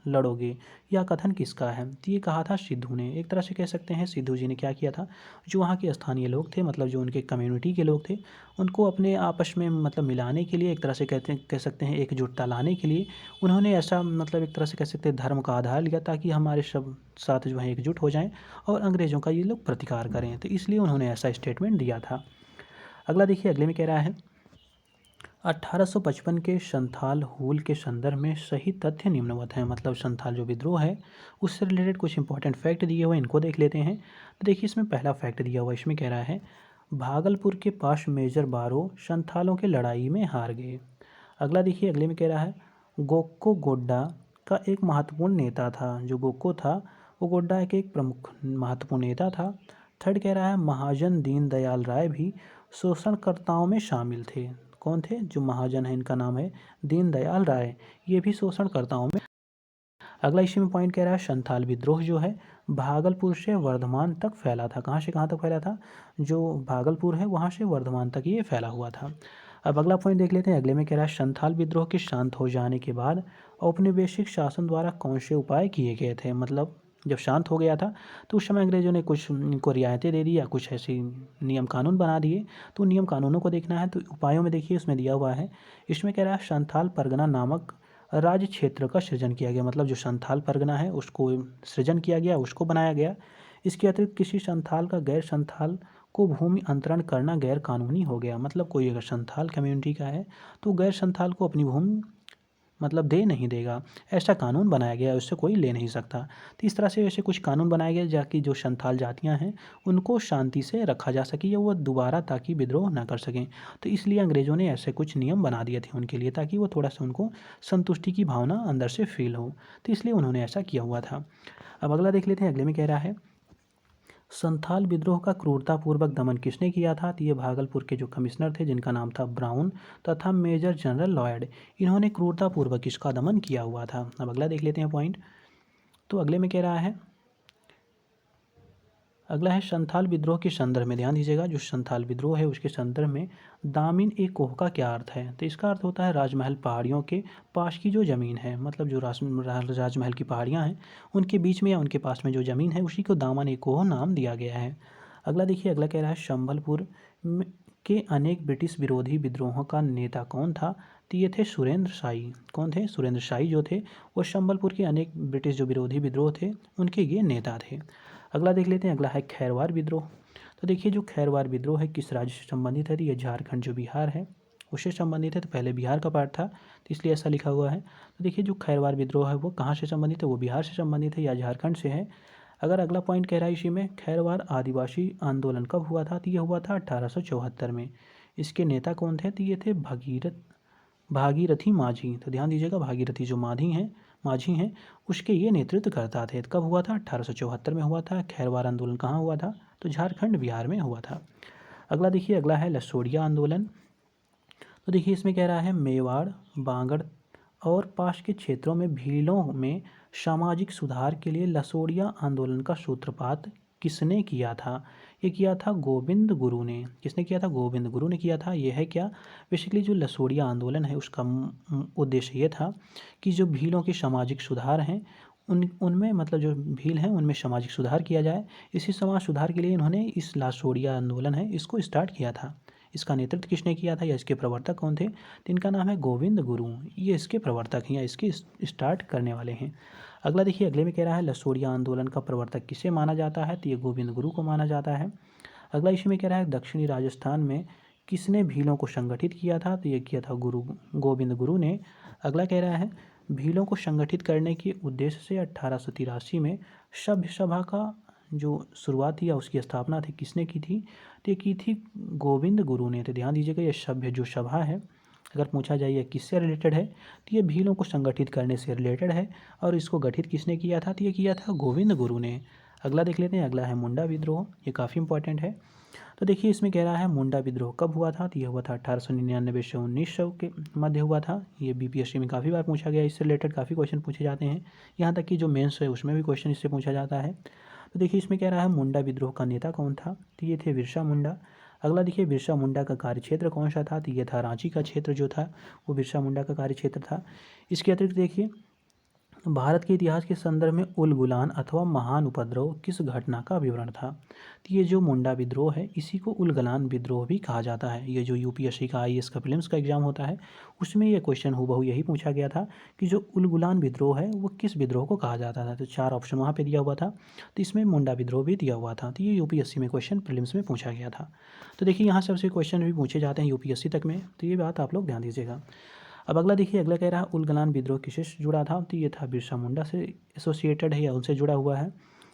लड़ोगे। यह कथन किसका है, तो ये कहा था सिद्धू ने। एक तरह से कह सकते हैं सिद्धू जी ने क्या किया था, जो वहाँ के स्थानीय लोग थे, मतलब जो उनके कम्युनिटी के लोग थे, उनको अपने आपस में मतलब मिलाने के लिए, एक तरह से कह सकते हैं एकजुटता लाने के लिए उन्होंने ऐसा मतलब एक तरह से कह सकते हैं धर्म का आधार लिया, ताकि हमारे सब साथ जो है एकजुट हो जाएं और अंग्रेज़ों का ये लोग प्रतिकार करें। तो इसलिए उन्होंने ऐसा स्टेटमेंट दिया था। अगला देखिए, अगले में कह रहा है 1855 के संथाल हूल के संदर्भ में सही तथ्य निम्नवत हैं। मतलब संथाल जो विद्रोह है उससे रिलेटेड कुछ इंपॉर्टेंट फैक्ट दिए हुए, इनको देख लेते हैं। तो देखिए, इसमें पहला फैक्ट दिया हुआ, इसमें कह रहा है भागलपुर के पास मेजर बारो संथालों के लड़ाई में हार गए। अगला देखिए, अगले में कह रहा है गोक्को गोड्डा का एक महत्वपूर्ण नेता था। जो गोक्को था वो गोड्डा के एक प्रमुख महत्वपूर्ण नेता था। थर्ड कह रहा है महाजन दीनदयाल राय भी शोषणकर्ताओं में शामिल थे। कौन थे, जो महाजन है इनका नाम है दीनदयाल राय, ये भी शोषणकर्ताओं में। अगला इसी में पॉइंट कह रहा है संथाल विद्रोह जो है भागलपुर से वर्धमान तक फैला था। कहाँ से कहाँ तक फैला था, जो भागलपुर है वहाँ से वर्धमान तक ये फैला हुआ था। अब अगला पॉइंट देख लेते हैं। अगले में कह रहा है संथाल विद्रोह के शांत हो जाने के बाद औपनिवेशिक शासन द्वारा कौन से उपाय किए गए थे। मतलब जब शांत हो गया था तो उस समय अंग्रेजों ने कुछ इनको रियायतें दे दी या कुछ ऐसी नियम कानून बना दिए। तो नियम कानूनों को देखना है, तो उपायों में देखिए उसमें दिया हुआ है। इसमें कह रहा है संथाल परगना नामक राज्य क्षेत्र का सृजन किया गया। मतलब जो संथाल परगना है उसको सृजन किया गया, उसको बनाया गया। इसके अतिरिक्त किसी संथाल का गैर संथाल को भूमि अंतरण करना गैर कानूनी हो गया। मतलब कोई अगर संथाल कम्युनिटी का है तो गैर संथाल को अपनी भूमि मतलब दे नहीं देगा, ऐसा कानून बनाया गया है, उससे कोई ले नहीं सकता। तो इस तरह से ऐसे कुछ कानून बनाए गए जाकि जो संथाल जातियां हैं उनको शांति से रखा जा सके या वो दोबारा ताकि विद्रोह ना कर सकें। तो इसलिए अंग्रेज़ों ने ऐसे कुछ नियम बना दिए थे उनके लिए, ताकि वो थोड़ा सा उनको संतुष्टि की भावना अंदर से फील हो। तो इसलिए उन्होंने ऐसा किया हुआ था। अब अगला देख लेते हैं। अगले में कह रहा है संथाल विद्रोह का क्रूरतापूर्वक दमन किसने किया था, तो ये भागलपुर के जो कमिश्नर थे जिनका नाम था ब्राउन तथा मेजर जनरल लॉयड, इन्होंने क्रूरतापूर्वक इसका दमन किया हुआ था। अब अगला देख लेते हैं पॉइंट। तो अगले में कह रहा है, अगला है संथाल विद्रोह के संदर्भ में ध्यान दीजिएगा। जो संथाल विद्रोह है उसके संदर्भ में दामिन ए कोह का क्या अर्थ है, तो इसका अर्थ होता है राजमहल पहाड़ियों के पास की जो ज़मीन है। मतलब जो राजमहल की पहाड़ियाँ हैं उनके बीच में या उनके पास में जो ज़मीन है उसी को दामन ए कोह नाम दिया गया है। अगला देखिए, अगला कह रहा है संबलपुर के अनेक ब्रिटिश विरोधी विद्रोहों का नेता कौन था, तो ये थे सुरेंद्र शाही। कौन थे, सुरेंद्र शाही जो थे वो संबलपुर के अनेक ब्रिटिश जो विरोधी विद्रोह थे उनके ये नेता थे। अगला देख लेते हैं। अगला है खैरवार विद्रोह। तो देखिए, जो खैरवार विद्रोह है किस राज्य से संबंधित है, तो ये झारखंड जो बिहार है उससे संबंधित है। तो पहले बिहार का पार्ट था तो इसलिए ऐसा लिखा हुआ है। तो देखिए, जो खैरवार विद्रोह है वो कहाँ से संबंधित है, वो बिहार से संबंधित है या झारखंड से है। अगर अगला पॉइंट कह रहा है इसी में खैरवार आदिवासी आंदोलन कब हुआ था, तो ये हुआ था 1874 में। इसके नेता कौन थे, तो ये थे भागीरथी माझी। तो ध्यान दीजिएगा, भागीरथी जो माझी हैं उसके ये नेतृत्व करता थे। कब हुआ था, 1874 में हुआ था। खैरवार आंदोलन कहाँ हुआ था, तो झारखंड बिहार में हुआ था। अगला देखिए, अगला है लसोड़िया आंदोलन। तो देखिए, इसमें कह रहा है मेवाड़, बांगड़ और पास के क्षेत्रों में भीलों में सामाजिक सुधार के लिए लसोड़िया आंदोलन का सूत्रपात किसने किया था, ये किया था गोविंद गुरु ने। किसने किया था, गोविंद गुरु ने किया था। ये है क्या, बेसिकली जो लसोड़िया आंदोलन है उसका उद्देश्य ये था कि जो भीलों के सामाजिक सुधार हैं उनमें मतलब जो भील हैं उनमें सामाजिक सुधार किया जाए। इसी समाज सुधार के लिए इन्होंने इस लसोड़िया आंदोलन है इसको स्टार्ट किया था। इसका नेतृत्व किसने किया था या इसके प्रवर्तक कौन थे? तो इनका नाम है गोविंद गुरु। ये इसके प्रवर्तक हैं या इसके स्टार्ट करने वाले हैं। अगला देखिए, अगले में कह रहा है लसोड़िया आंदोलन का प्रवर्तक किसे माना जाता है? तो ये गोविंद गुरु को माना जाता है। अगला इसी में कह रहा है दक्षिणी राजस्थान में किसने भीलों को संगठित किया था? तो ये किया था गोविंद गुरु ने। अगला कह रहा है भीलों को संगठित करने के उद्देश्य से 1883 में सभ्य सभा का जो शुरुआत थी या उसकी स्थापना थी किसने की थी? तो ये की थी गोविंद गुरु ने। तो ध्यान दीजिएगा, ये सभ्य जो सभा है, अगर पूछा जाए ये किससे रिलेटेड है तो ये भीलों को संगठित करने से रिलेटेड है। और इसको गठित किसने किया था? तो ये किया था गोविंद गुरु ने। अगला देख लेते हैं, अगला है मुंडा विद्रोह। ये काफ़ी इंपॉर्टेंट है। तो देखिए, इसमें कह रहा है मुंडा विद्रोह कब हुआ था? तो ये हुआ था 1899 से 1900 के मध्य हुआ था। ये बीपीएससी में काफ़ी बार पूछा गया, इससे रिलेटेड काफ़ी क्वेश्चन पूछे जाते हैं। यहाँ तक कि जो मेंस है उसमें भी क्वेश्चन इससे पूछा जाता है। तो देखिए, इसमें कह रहा है मुंडा विद्रोह का नेता कौन था? तो ये थे बिरसा मुंडा। अगला देखिए, बिरसा मुंडा का कार्यक्षेत्र कौन सा था? तो ये था रांची का क्षेत्र जो था वो बिरसा मुंडा का कार्यक्षेत्र था। इसके अतिरिक्त देखिए, भारत के इतिहास के संदर्भ में उलगुलान अथवा महान उपद्रव किस घटना का विवरण था? तो ये जो मुंडा विद्रोह है इसी को उलगुलान विद्रोह भी कहा जाता है। ये जो यूपीएससी का आईएएस का प्रीलिम्स का एग्जाम होता है उसमें ये क्वेश्चन हूबहू यही पूछा गया था कि जो उलगुलान विद्रोह है वो किस विद्रोह को कहा जाता था। तो 4 ऑप्शन वहाँ पर दिया हुआ था, तो इसमें मुंडा विद्रोह भी दिया हुआ था। तो ये यूपीएससी में क्वेश्चन प्रीलिम्स में पूछा गया था। तो देखिए, यहाँ सबसे क्वेश्चन भी पूछे जाते हैं यूपीएससी तक में, तो ये बात आप लोग ध्यान दीजिएगा। अब अगला देखिए, अगला कह रहा है उलगुलान विद्रोह किससे जुड़ा था? तो ये था बिरसा मुंडा से एसोसिएटेड है या उनसे जुड़ा हुआ है।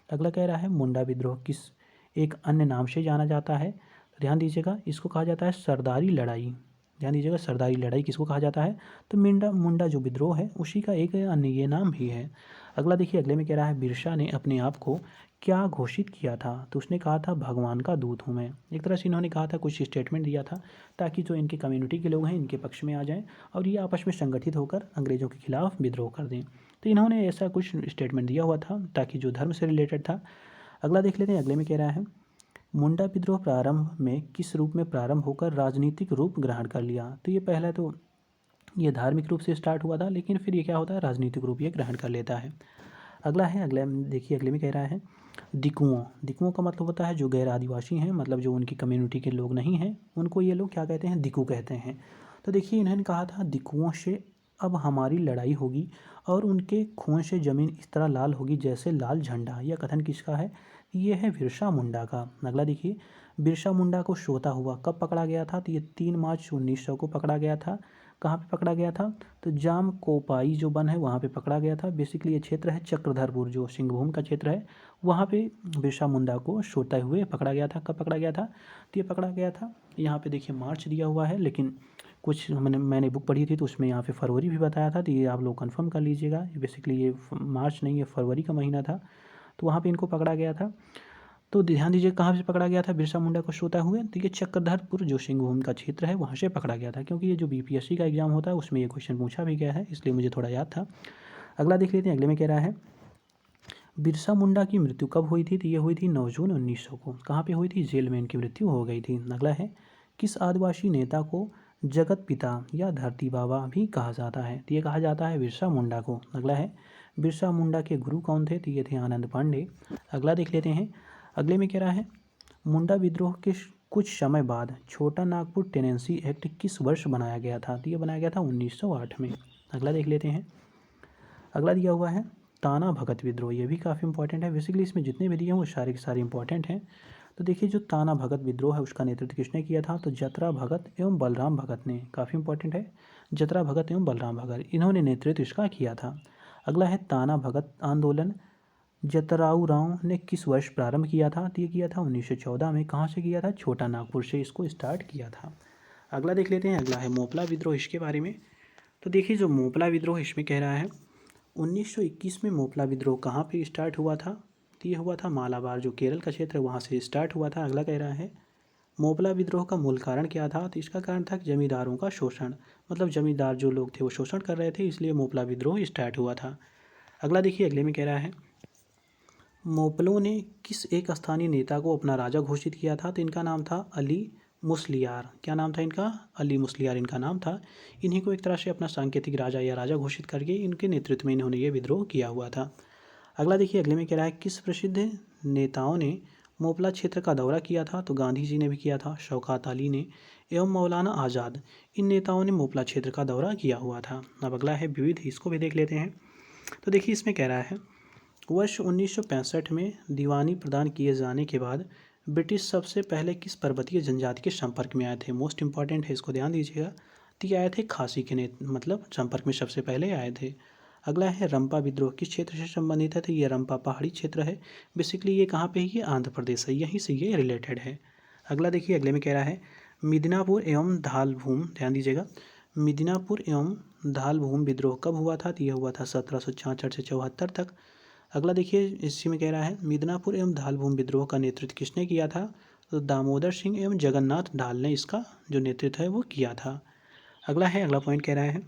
अगला कह रहा है मुंडा विद्रोह किस एक अन्य नाम से जाना जाता है? तो ध्यान दीजिएगा, इसको कहा जाता है सरदारी लड़ाई। ध्यान दीजिएगा, सरदारी लड़ाई किसको कहा जाता है? तो मुंडा जो विद्रोह है उसी का एक अन्य ये नाम भी है। अगला देखिए, अगले में कह रहा है बिरसा ने अपने आप को क्या घोषित किया था? तो उसने कहा था भगवान का दूत हूँ मैं। एक तरह से इन्होंने कहा था, कुछ स्टेटमेंट दिया था ताकि जो इनके कम्युनिटी के लोग हैं इनके पक्ष में आ जाएं और ये आपस में संगठित होकर अंग्रेज़ों के खिलाफ विद्रोह कर दें। तो इन्होंने ऐसा कुछ स्टेटमेंट दिया हुआ था ताकि जो धर्म से रिलेटेड था। अगला देख लेते हैं, अगले में कह रहा है मुंडा विद्रोह प्रारंभ में किस रूप में प्रारंभ होकर राजनीतिक रूप ग्रहण कर लिया? तो ये पहला तो ये धार्मिक रूप से स्टार्ट हुआ था, लेकिन फिर ये क्या होता है, राजनीतिक रूप ये ग्रहण कर लेता है। अगला है, अगले देखिए, अगले में कह रहा है दिकुओं। दिकुओं का मतलब होता है जो गैर आदिवासी हैं, मतलब जो उनकी कम्युनिटी के लोग नहीं हैं उनको ये लोग क्या कहते हैं, दिकू कहते हैं। तो देखिए, इन्होंने कहा था दिकुओं से अब हमारी लड़ाई होगी और उनके खून से ज़मीन इस तरह लाल होगी जैसे लाल झंडा। यह कथन किसका है? ये है बिरसा मुंडा का। अगला देखिए, बिरसा मुंडा को सोता हुआ कब पकड़ा गया था? तो ये 3 मार्च 1900 को पकड़ा गया था। कहाँ पे पकड़ा गया था? तो जाम कोपाई जो वन है वहाँ पे पकड़ा गया था। बेसिकली ये क्षेत्र है चक्रधरपुर, जो सिंहभूम का क्षेत्र है, वहाँ पे बिरसा मुंडा को सोते हुए पकड़ा गया था। कब पकड़ा गया था? तो ये पकड़ा गया था, यहाँ पे देखिए मार्च दिया हुआ है, लेकिन कुछ मैंने बुक पढ़ी थी तो उसमें यहाँ पे फरवरी भी बताया था, तो ये आप लोग कंफर्म कर लीजिएगा। बेसिकली ये मार्च नहीं, ये फरवरी का महीना था, तो वहाँ पे इनको पकड़ा गया था। तो ध्यान दीजिए, कहाँ से पकड़ा गया था बिरसा मुंडा को सोते हुए? तो ये चक्रधरपुर जो सिंहभूम का क्षेत्र है वहाँ से पकड़ा गया था, क्योंकि ये जो बीपीएससी का एग्जाम होता है उसमें ये क्वेश्चन पूछा भी गया है, इसलिए मुझे थोड़ा याद था। अगला देख लेते हैं, अगले में कह रहा है बिरसा मुंडा की मृत्यु कब हुई थी? तो ये हुई थी 9 जून 1900 को। कहाँ पे हुई थी? जेल में इनकी मृत्यु हो गई थी। अगला है किस आदिवासी नेता को जगत पिता या धरती बाबा भी कहा जाता है? तो ये कहा जाता है बिरसा मुंडा को। अगला है बिरसा मुंडा के गुरु कौन थे? तो ये थे आनंद पांडे। अगला देख लेते हैं, अगले में कह रहा है मुंडा विद्रोह के कुछ समय बाद छोटा नागपुर टेनेंसी एक्ट किस वर्ष बनाया गया था? तो ये बनाया गया था 1908 में। अगला देख लेते हैं, अगला दिया हुआ है ताना भगत विद्रोह। ये भी काफ़ी इंपॉर्टेंट है। बेसिकली इसमें जितने भी दिए हैं वो सारे के सारे इंपॉर्टेंट हैं। तो देखिए, जो ताना भगत विद्रोह है उसका नेतृत्व किसने किया था? तो जतरा भगत एवं बलराम भगत ने। काफ़ी इंपॉर्टेंट है, जतरा भगत एवं बलराम भगत, इन्होंने नेतृत्व इसका किया था। अगला है ताना भगत आंदोलन जतराऊ राव ने किस वर्ष प्रारंभ किया था? तो ये किया था 1914 में। कहाँ से किया था? छोटा नागपुर से इसको स्टार्ट किया था। अगला देख लेते हैं, अगला है मोपला विद्रोह, इसके बारे में। तो देखिए, जो मोपला विद्रोह इसमें कह रहा है 1921 में मोपला विद्रोह कहाँ पे स्टार्ट हुआ था? तो ये हुआ था मालाबार, जो केरल का क्षेत्र है वहाँ से स्टार्ट हुआ था। अगला कह रहा है मोपला विद्रोह का मूल कारण क्या था? तो इसका कारण था जमींदारों का शोषण, मतलब जमींदार जो लोग थे वो शोषण कर रहे थे, इसलिए मोपला विद्रोह स्टार्ट हुआ था। अगला देखिए, अगले में कह रहा है मोपलों ने किस एक स्थानीय नेता को अपना राजा घोषित किया था? तो इनका नाम था अली मुस्लियार। क्या नाम था इनका? अली मुस्लियार इनका नाम था। इन्हीं को एक तरह से अपना सांकेतिक राजा या राजा घोषित करके इनके नेतृत्व में इन्होंने ये विद्रोह किया हुआ था। अगला देखिए, अगले में कह रहा है किस प्रसिद्ध नेताओं ने मोपला क्षेत्र का दौरा किया था? तो गांधी जी ने भी किया था, शौकत अली ने एवं मौलाना आज़ाद, इन नेताओं ने मोपला क्षेत्र का दौरा किया हुआ था। अब अगला है विविध, इसको भी देख लेते हैं। तो देखिए इसमें कह रहा है, वर्ष 1965 में दीवानी प्रदान किए जाने के बाद ब्रिटिश सबसे पहले किस पर्वतीय जनजाति के संपर्क में आए थे। मोस्ट इंपॉर्टेंट है, इसको ध्यान दीजिएगा। तो ये आए थे खासी के मतलब संपर्क में सबसे पहले आए थे। अगला है रंपा विद्रोह किस क्षेत्र से संबंधित है। तो ये रंपा पहाड़ी क्षेत्र है। बेसिकली ये कहाँ पे है, ये आंध्र प्रदेश है, यहीं से ये रिलेटेड है। अगला देखिए, अगले में कह रहा है मिदनापुर एवं धालभूम, ध्यान दीजिएगा, मिदनापुर एवं धालभूम विद्रोह कब हुआ था। तो यह हुआ था 1766 से 74 तक। अगला देखिए, इसी में कह रहा है मिदनापुर एवं धालभूम विद्रोह का नेतृत्व किसने किया था। तो दामोदर सिंह एवं जगन्नाथ ढाल ने इसका जो नेतृत्व है वो किया था। अगला है, अगला पॉइंट कह रहा है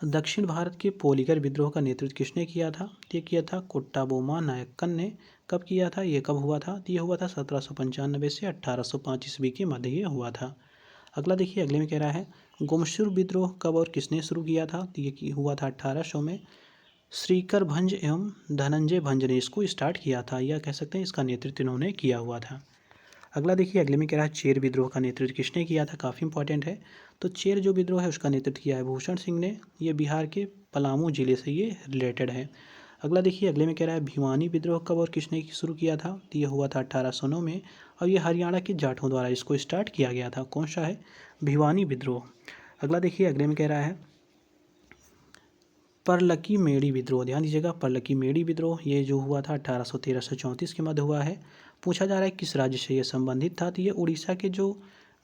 दक्षिण भारत के पोलिगर विद्रोह का नेतृत्व किसने किया था। ये किया था कोट्टाबोमा नायक्कन ने। कब किया था, ये कब हुआ था। तो ये हुआ था 1795 से 1805 ईस्वी के मध्य ये हुआ था। अगला देखिए, अगले में कह रहा है गोमशूर विद्रोह कब और किसने शुरू किया था। तो ये हुआ था 1800 में। श्रीकर भंज एवं धनंजय भंज ने इसको स्टार्ट किया था, या कह सकते हैं इसका नेतृत्व इन्होंने किया हुआ था। अगला देखिए, अगले में कह रहा है चेर विद्रोह का नेतृत्व किसने किया था। काफ़ी इंपॉर्टेंट है। तो चेर जो विद्रोह है उसका नेतृत्व किया है भूषण सिंह ने। ये बिहार के पलामू जिले से ये रिलेटेड है। अगला देखिए, अगले में कह रहा है भिवानी विद्रोह कब और किसने शुरू किया था। तो ये हुआ था 1809 में, और ये हरियाणा के जाटों द्वारा इसको स्टार्ट किया गया था। कौन सा है, भिवानी विद्रोह। अगला देखिए, अगले में कह रहा है परलकी मेड़ी विद्रोह, ध्यान दीजिएगा, परलकी मेड़ी विद्रोह ये जो हुआ था 1813 से 34 के मध्य हुआ है। पूछा जा रहा है किस राज्य से ये संबंधित था। तो ये उड़ीसा के जो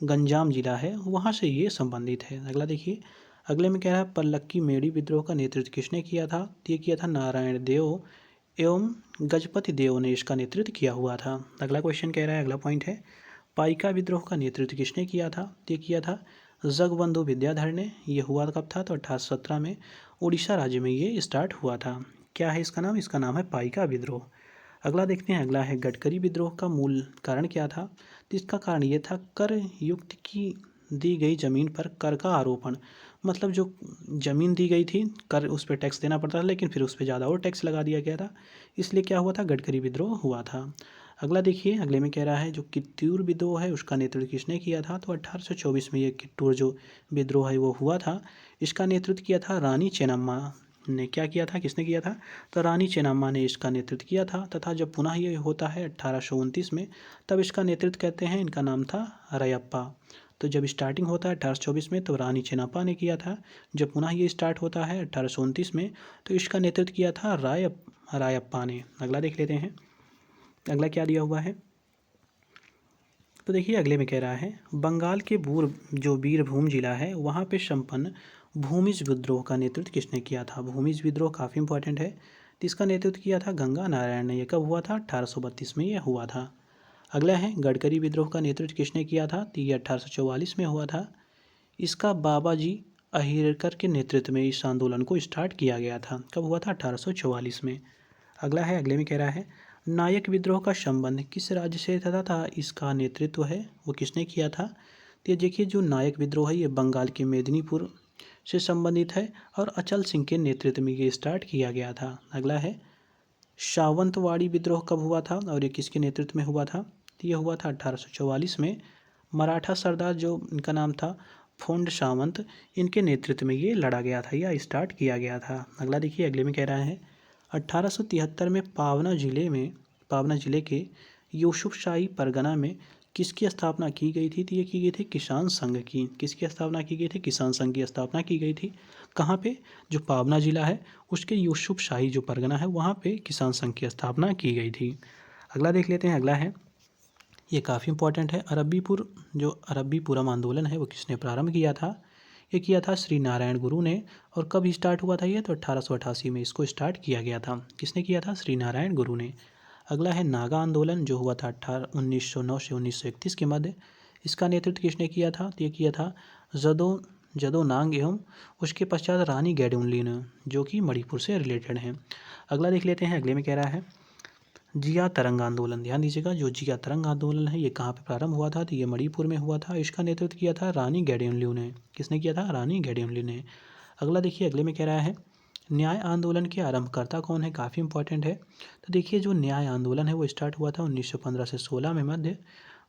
गंजाम जिला है वहाँ से ये संबंधित है। अगला देखिए, अगले में कह रहा है परलक्की मेड़ी विद्रोह का नेतृत्व किसने किया था। तो ये किया था नारायण देव एवं गजपति देव ने इसका नेतृत्व किया हुआ था। अगला क्वेश्चन कह रहा है, अगला पॉइंट है पाइका विद्रोह का नेतृत्व किसने किया था। तो ये किया था जगबंधु विद्याधर ने। ये हुआ कब था, तो 1817 में उड़ीसा राज्य में ये स्टार्ट हुआ था। क्या है इसका नाम, इसका नाम है पाइका विद्रोह। अगला देखते हैं, अगला है गडकरी विद्रोह का मूल कारण क्या था। तो इसका कारण ये था कर युक्त की दी गई जमीन पर कर का आरोपण। मतलब जो ज़मीन दी गई थी, कर उस पर टैक्स देना पड़ता था, लेकिन फिर उस पर ज़्यादा और टैक्स लगा दिया गया था, इसलिए क्या हुआ था, गडकरी विद्रोह हुआ था। अगला देखिए, अगले में कह रहा है जो कित्तूर विद्रोह है उसका नेतृत्व किसने किया था। तो 1824 में ये कित्तूर जो विद्रोह है वो हुआ था। इसका नेतृत्व किया था रानी चेन्नम्मा ने। क्या किया था, किसने किया था, तो रानी चेन्नम्मा ने इसका नेतृत्व किया था। तथा जब पुनः ये होता है 1829 में, तब इसका नेतृत्व कहते हैं, इनका नाम था रयप्पा। तो जब स्टार्टिंग होता है 1824 में तो रानी चेन्नप्पा ने किया था। जब पुनः ये स्टार्ट होता है 1829 में तो इसका नेतृत्व किया था रायप्पा ने। अगला देख लेते हैं, अगला क्या दिया हुआ है। तो देखिए, अगले में कह रहा है बंगाल के जो बीरभूम जिला है वहाँ पे संपन्न भूमिज विद्रोह का नेतृत्व किसने किया था। भूमिज विद्रोह काफ़ी इंपॉर्टेंट है। तो इसका नेतृत्व किया था गंगा नारायण ने। यह कब हुआ था, 1832 में यह हुआ था। अगला है गडकरी विद्रोह का नेतृत्व किसने किया था। तो ये 1844 में हुआ था। इसका बाबाजी अहिरकर के नेतृत्व में इस आंदोलन को स्टार्ट किया गया था। कब हुआ था, 1844 में। अगला है, अगले में कह रहा है नायक विद्रोह का संबंध किस राज्य से था इसका नेतृत्व है वो किसने किया था। तो ये देखिए, जो नायक विद्रोह है ये बंगाल के मेदिनीपुर से संबंधित है और अचल सिंह के नेतृत्व में ये स्टार्ट किया गया था। अगला है सावंतवाड़ी विद्रोह कब हुआ था और ये किसके नेतृत्व में हुआ था। तो ये हुआ था 1844 में। मराठा सरदार जो इनका नाम था फोंड सावंत, इनके नेतृत्व में ये लड़ा गया था या स्टार्ट किया गया था। अगला देखिए, अगले में कह रहा है 1873 में पावना जिले के यूसुफशाही परगना में किसकी स्थापना की गई थी। तो ये की गई थी किसान संघ की। किसकी स्थापना की गई थी, किसान संघ की स्थापना की गई थी। कहाँ पे, जो पावना जिला है उसके यूसुफशाही जो परगना है वहाँ पे किसान संघ की स्थापना की गई थी। अगला देख लेते हैं, अगला है ये काफ़ी इंपॉर्टेंट है अरब्बीपुरम आंदोलन है वो किसने प्रारंभ किया था। ये किया था श्री नारायण गुरु ने। और कब स्टार्ट हुआ था ये, तो 1888 में इसको स्टार्ट किया गया था। किसने किया था, श्री नारायण गुरु ने। अगला है नागा आंदोलन जो हुआ था 1909 से 1931 के मध्य। इसका नेतृत्व किसने किया था, तो ये किया था जदो नांग एवं उसके पश्चात रानी गैडोनली ने, जो कि मणिपुर से रिलेटेड हैं। अगला देख लेते हैं, अगले में कह रहा है जिया तरंग आंदोलन। ध्यान दीजिएगा, जो जिया तरंग आंदोलन है ये कहाँ पे प्रारंभ हुआ था, तो ये मणिपुर में हुआ था। इसका नेतृत्व किया था रानी गैडियोनल्यू ने। किसने किया था, रानी गैडियोनल्यू ने। अगला देखिए, अगले में कह रहा है न्याय आंदोलन के आरंभकर्ता कौन है, काफ़ी इंपॉर्टेंट है। तो देखिए, जो न्याय आंदोलन है वो स्टार्ट हुआ था 1915 से 16 में मध्य,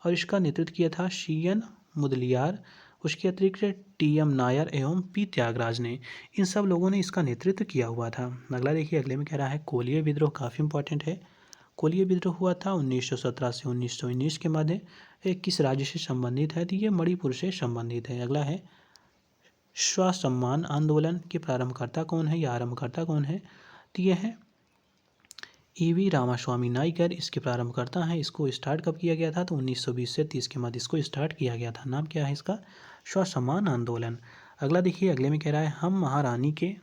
और इसका नेतृत्व किया था सी एन मुदलियार, उसके अतिरिक्त टी.एम. नायर एवं पी. त्यागराज ने, इन सब लोगों ने इसका नेतृत्व किया हुआ था। अगला देखिए, अगले में कह रहा है कोलिया विद्रोह, काफ़ी इंपॉर्टेंट है। कोलिया विद्रोह हुआ था 1917 से 1919 के मध्य। किस राज्य से संबंधित है? तो ये मणिपुर से संबंधित है। अगला है स्वसम्मान आंदोलन के प्रारंभकर्ता कौन है या आरंभकर्ता कौन है? तो ये है ईवी रामास्वामी नाइकर इसके प्रारंभकर्ता हैं। इसको स्टार्ट कब किया गया था? तो 1920 से 30 के मध्य इसको स्टार्ट किया गया था। नाम क्या है इसका? स्वसम्मान आंदोलन। अगला देखिए, अगले में कह रहा है हम महारानी के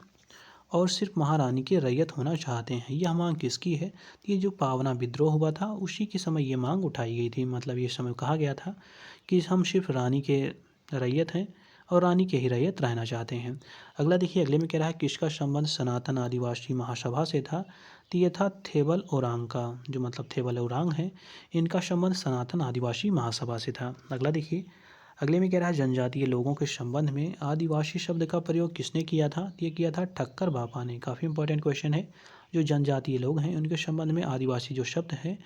और सिर्फ महारानी की रैयत होना चाहते हैं। यह मांग किसकी है? ये जो पावना विद्रोह हुआ था उसी के समय ये मांग उठाई गई थी। मतलब ये समय कहा गया था कि हम सिर्फ रानी के रैयत हैं और रानी के ही रैयत रहना चाहते हैं। अगला देखिए, अगले में कह रहा है किसका संबंध सनातन आदिवासी महासभा से था? तो ये था थेबल ओरांग का, जो मतलब थेबल ओरांग है, इनका संबंध सनातन आदिवासी महासभा से था। अगला देखिए, अगले में कह रहा है जनजातीय लोगों के संबंध में आदिवासी शब्द का प्रयोग किसने किया था? ये किया था ठक्कर बापा ने। काफ़ी इंपॉर्टेंट क्वेश्चन है। जो जनजातीय लोग हैं उनके संबंध में आदिवासी जो शब्द है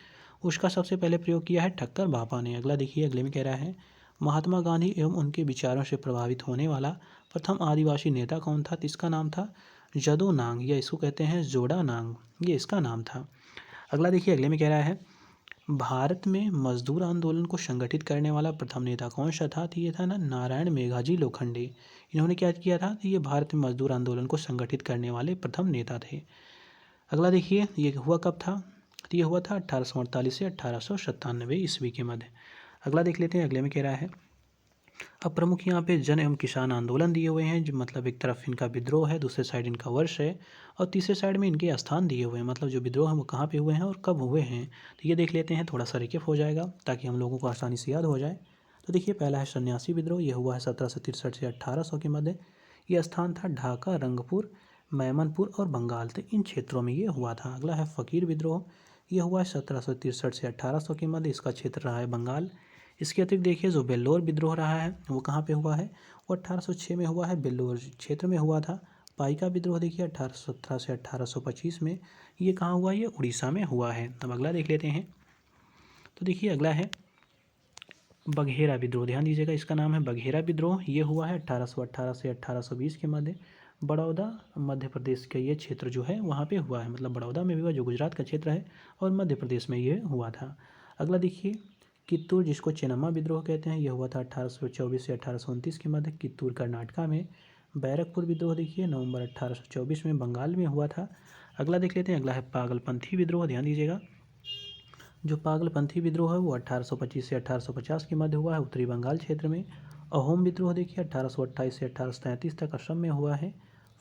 उसका सबसे पहले प्रयोग किया है ठक्कर बापा ने। अगला देखिए, अगले में कह रहा है महात्मा गांधी एवं उनके विचारों से प्रभावित होने वाला प्रथम आदिवासी नेता कौन था? तो इसका नाम था जदो नांग, या इसको कहते हैं जोड़ा नांग, ये इसका नाम था। अगला देखिए, अगले में कह रहा है भारत में मजदूर आंदोलन को संगठित करने वाला प्रथम नेता कौन सा था? तो ये था ना नारायण मेघाजी लोखंडे। इन्होंने क्या किया था? तो ये भारत में मजदूर आंदोलन को संगठित करने वाले प्रथम नेता थे। अगला देखिए, ये हुआ कब था? तो ये हुआ था 1848 से 1897 ईस्वी के मध्य। अगला देख लेते हैं, अगले में कह रहा है अब प्रमुख यहाँ पे जन एवं किसान आंदोलन दिए हुए हैं। जो मतलब एक तरफ इनका विद्रोह है, दूसरे साइड इनका वर्ष है और तीसरे साइड में इनके स्थान दिए हुए हैं। मतलब जो विद्रोह है वो कहाँ पे हुए हैं और कब हुए हैं, तो ये देख लेते हैं। थोड़ा सा रिकेप हो जाएगा ताकि हम लोगों को आसानी से याद हो जाए। तो देखिए, पहला है सन्यासी विद्रोह, ये हुआ है 1763 से 1800 के मध्य। ये स्थान था ढाका, रंगपुर, मैमनपुर और बंगाल, तो इन क्षेत्रों में ये हुआ था। अगला है फ़कीर विद्रोह, ये हुआ है 1763 से 1800 के मध्य। इसका क्षेत्र रहा है बंगाल। इसके अतिरिक्त देखिए, जो बेल्लोर विद्रोह रहा है वो कहाँ पे हुआ है? वो 1806 में हुआ है, बेल्लोर क्षेत्र में हुआ था। पाइका विद्रोह देखिए 1817 से 1825 में, ये कहाँ हुआ? ये उड़ीसा में हुआ है। अब अगला देख लेते हैं। तो देखिए, अगला है बघेरा विद्रोह, ध्यान दीजिएगा, इसका नाम है बघेरा विद्रोह। ये हुआ है 1818 से 1820 के मध्य। बड़ौदा मध्य प्रदेश का ये क्षेत्र जो है वहाँ पे हुआ है। मतलब बड़ौदा में भी हुआ, जो गुजरात का क्षेत्र है, और मध्य प्रदेश में ये हुआ था। अगला देखिए, कित्तूर, जिसको चेन्नम्मा विद्रोह कहते हैं, यह हुआ था 1824 से 1829 के मध्य, कित्तूर कर्नाटका में। बैरकपुर विद्रोह देखिए नवंबर 1824 में बंगाल में हुआ था। अगला देख लेते हैं, अगला है पागलपंथी विद्रोह, ध्यान दीजिएगा। जो पागलपंथी विद्रोह है वो 1825 से 1850 के मध्य हुआ है, उत्तरी बंगाल क्षेत्र में। अहोम विद्रोह देखिए 1828 से 1833 तक असम में हुआ है।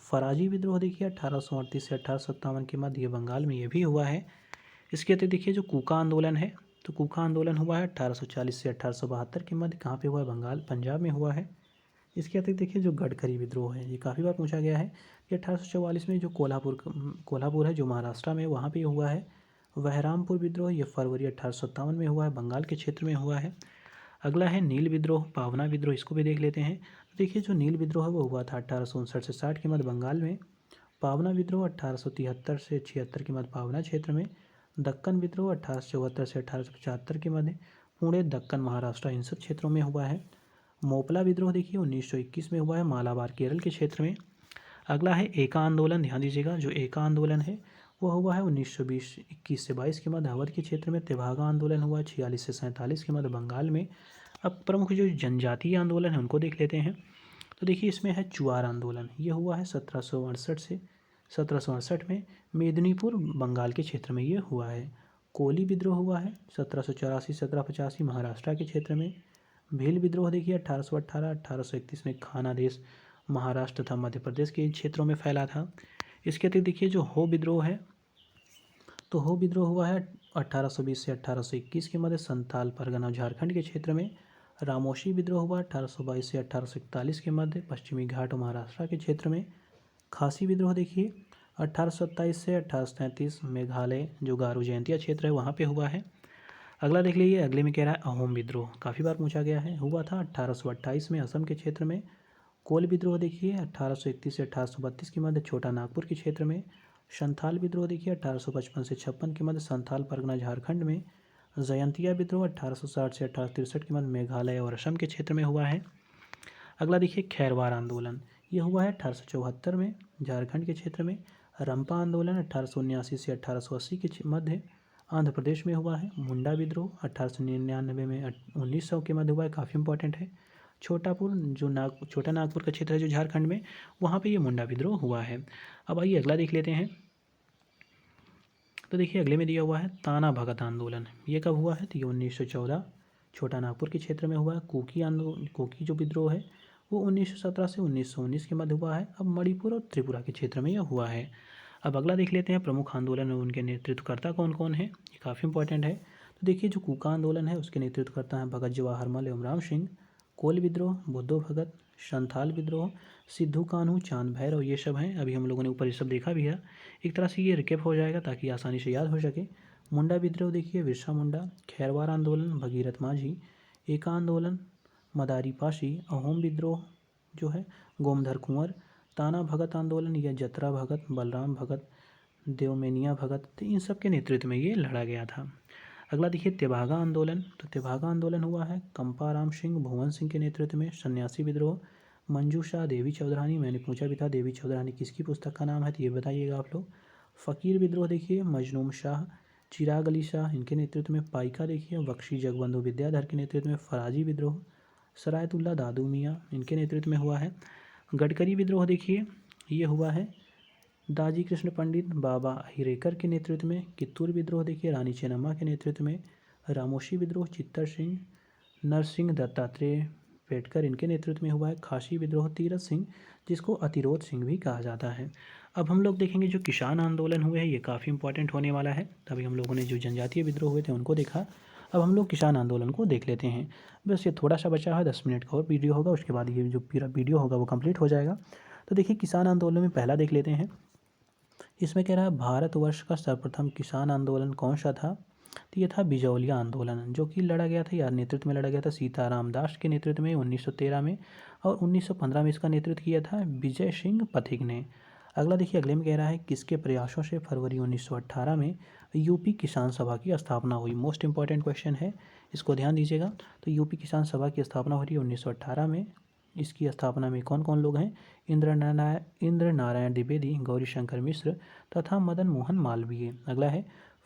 फराजी विद्रोह देखिए 1838 से 1857 के मध्य, ये बंगाल में ये भी हुआ है। इसके अतिरिक्त देखिए, जो कूका आंदोलन है, तो कूका आंदोलन हुआ है 1840 से 1872 के मध्य, कहाँ पे हुआ है? बंगाल, पंजाब में हुआ है। इसके अतिरिक्त देखिए, जो गडकरी विद्रोह है, ये काफ़ी बार पूछा गया है। ये 1844 में जो कोल्हापुर है जो महाराष्ट्र में, वहाँ पे हुआ है। बहरामपुर विद्रोह ये फरवरी 1857 में हुआ है, बंगाल के क्षेत्र में हुआ है। अगला है नील विद्रोह, पावना विद्रोह, इसको भी देख लेते हैं। तो देखिए, जो नील विद्रोह है वो हुआ था 1859 से 60 के मध्य बंगाल में। पावना विद्रोह 1873 से 76 के मध्य पावना क्षेत्र में। दक्कन विद्रोह 1874 से 1875 के मध्य पुणे, दक्कन, महाराष्ट्र, इन सब क्षेत्रों में हुआ है। मोपला विद्रोह देखिए 1921 में हुआ है, मालाबार, केरल के क्षेत्र में। अगला है एका आंदोलन, ध्यान दीजिएगा, जो एका आंदोलन है वो हुआ है 1920 21 से 22 के मध्य अवध के क्षेत्र में। तेभागा आंदोलन हुआ 46 से 47 के मध्य बंगाल में। अब प्रमुख जो जनजातीय आंदोलन है उनको देख लेते हैं। तो देखिए, इसमें है चुआर आंदोलन, ये हुआ है 1768 में मेदिनीपुर, बंगाल के क्षेत्र में ये हुआ है। कोली विद्रोह हुआ है 1784 1785 महाराष्ट्र के क्षेत्र में। भील विद्रोह देखिए 1818 1831 में खानादेश, महाराष्ट्र तथा मध्य प्रदेश के क्षेत्रों में फैला था। इसके अतिरिक्त देखिए, जो हो विद्रोह है, तो हो विद्रोह हुआ है 1820 से 1821 के मध्य संताल परगना, झारखंड के क्षेत्र में। रामोशी विद्रोह हुआ 1822 से 1841 के मध्य पश्चिमी घाट और महाराष्ट्र के क्षेत्र में। खासी विद्रोह देखिए 1827 से 1833 मेघालय, जो गारो जयंतिया क्षेत्र है वहाँ पे हुआ है। अगला देख लीजिए, अगले में कह रहा है अहोम विद्रोह, काफ़ी बार पूछा गया है, हुआ था 1828 में असम के क्षेत्र में। कोल विद्रोह देखिए 1831 से 1832 के मध्य छोटा नागपुर के क्षेत्र में। संथाल विद्रोह देखिए 1855 से 56 के मध्य संथाल परगना, झारखंड में। जयंतिया विद्रोह 1860 से 1863 के मध्य मेघालय और असम के क्षेत्र में हुआ है। अगला देखिए खैरवार आंदोलन, ये हुआ है 1874 में झारखंड के क्षेत्र में। रंपा आंदोलन 1879 से 1880 के मध्य आंध्र प्रदेश में हुआ है। मुंडा विद्रोह 1899 में 1900 के मध्य हुआ है, काफ़ी इंपॉर्टेंट है। छोटापुर जो छोटा नागपुर का क्षेत्र है जो झारखंड में, वहाँ पे ये मुंडा विद्रोह हुआ है। अब आइए अगला देख लेते हैं। तो देखिए अगले में दिया हुआ है ताना भगत आंदोलन, ये कब हुआ है? तो ये 1914 छोटा नागपुर के क्षेत्र में हुआ है। कुकी जो विद्रोह है वो 1917 से 1919 के मध्य हुआ है। अब मणिपुर और त्रिपुरा के क्षेत्र में यह हुआ है। अब अगला देख लेते हैं प्रमुख आंदोलन और उनके नेतृत्वकर्ता कौन कौन है, ये काफ़ी इंपॉर्टेंट है। तो देखिए जो कूका आंदोलन है उसके नेतृत्वकर्ता हैं भगत जवाहर मल एवं राम सिंह। कोल विद्रोह, बुद्धो भगत, संथाल विद्रोह, सिद्धू कान्हू, चांद भैरव, ये सब हैं। अभी हम लोगों ने ऊपर ये सब देखा भी है, एक तरह से ये रिकेप हो जाएगा ताकि आसानी से याद हो सके। मुंडा विद्रोह देखिए बिरसा मुंडा। खैरवार आंदोलन भगीरथ माझी। एका आंदोलन मदारी पाशी। अहोम विद्रोह जो है गोमधर कुंवर। ताना भगत आंदोलन या जतरा भगत, बलराम भगत, देवमेनिया भगत, तो इन सब के नेतृत्व में ये लड़ा गया था। अगला देखिए तेभागा आंदोलन, तो तेभागा आंदोलन हुआ है कंपाराम सिंह भुवन सिंह के नेतृत्व में। सन्यासी विद्रोह मंजूषा देवी चौधरानी, मैंने पूछा भी था देवी चौधरानी किसकी पुस्तक का नाम है, तो ये बताइएगा आप लोग। फ़कीर विद्रोह देखिए मजनूम शाह, चिराग अली शाह इनके नेतृत्व में। पाइका देखिए बख्शी जगबंधु विद्याधर के नेतृत्व में। फराजी विद्रोह सरायतुल्ला दादू मियाँ इनके नेतृत्व में हुआ है। गडकरी विद्रोह देखिए ये हुआ है दाजी कृष्ण पंडित बाबा हिरेकर के नेतृत्व में। कित्तूर विद्रोह देखिए रानी चेन्नम्मा के नेतृत्व में। रामोशी विद्रोह चित्तर सिंह, नरसिंह दत्तात्रेय पेटकर इनके नेतृत्व में हुआ है। खासी विद्रोह तीरथ सिंह, जिसको अतिरोध सिंह भी कहा जाता है। अब हम लोग देखेंगे जो किसान आंदोलन हुए हैं, ये काफ़ी इंपॉर्टेंट होने वाला है। तभी हम लोगों ने जो जनजातीय विद्रोह हुए थे उनको देखा, अब हम लोग किसान आंदोलन को देख लेते हैं। बस ये थोड़ा सा बचा है, 10 मिनट का और वीडियो होगा, उसके बाद ये जो पूरा वीडियो होगा वो कंप्लीट हो जाएगा। तो देखिए किसान आंदोलन में पहला देख लेते हैं। इसमें कह रहा है भारतवर्ष का सर्वप्रथम किसान आंदोलन कौन सा था, तो ये था बिजौलिया आंदोलन, जो कि लड़ा गया था, यार नेतृत्व में लड़ा गया था सीताराम दास के नेतृत्व में 1913 में, और 1915 में इसका नेतृत्व किया था विजय सिंह पथिक ने। अगला देखिए अगले में कह रहा है किसके प्रयासों से फरवरी 1918 में यूपी किसान सभा की स्थापना हुई। मोस्ट इंपॉर्टेंट क्वेश्चन है, इसको ध्यान दीजिएगा। तो यूपी किसान सभा की स्थापना हो रही है 1918 में। इसकी स्थापना में कौन कौन लोग हैं? इंद्र नारायण द्विवेदी, गौरीशंकर मिश्र तथा मदन मोहन मालवीय। अगला है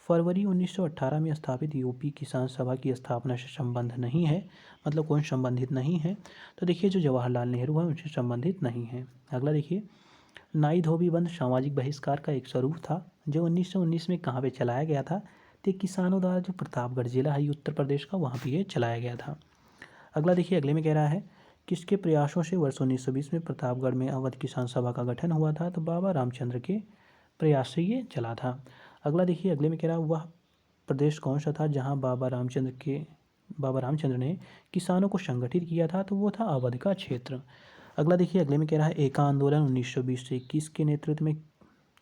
फरवरी 1918 में स्थापित यूपी किसान सभा की स्थापना से संबंध नहीं है, मतलब कौन संबंधित नहीं है? तो देखिए जो जवाहरलाल नेहरू है उनसे संबंधित नहीं है। अगला देखिए नाई धोबी बंद सामाजिक बहिष्कार का एक स्वरूप था जो 1919 में कहाँ पे चलाया गया था? तो किसानों द्वारा जो प्रतापगढ़ जिला है उत्तर प्रदेश का, वहाँ पे ये चलाया गया था। अगला देखिए अगले में कह रहा है किसके प्रयासों से वर्ष 1920 में प्रतापगढ़ में अवध किसान सभा का गठन हुआ था? तो बाबा रामचंद्र के प्रयास से ये चला था। अगला देखिए अगले में कह रहा है वह प्रदेश कौन सा था जहां बाबा रामचंद्र ने किसानों को संगठित किया था? तो वो था अवध का क्षेत्र। अगला देखिए अगले में कह रहा है एका आंदोलन 1920 से 21 के नेतृत्व में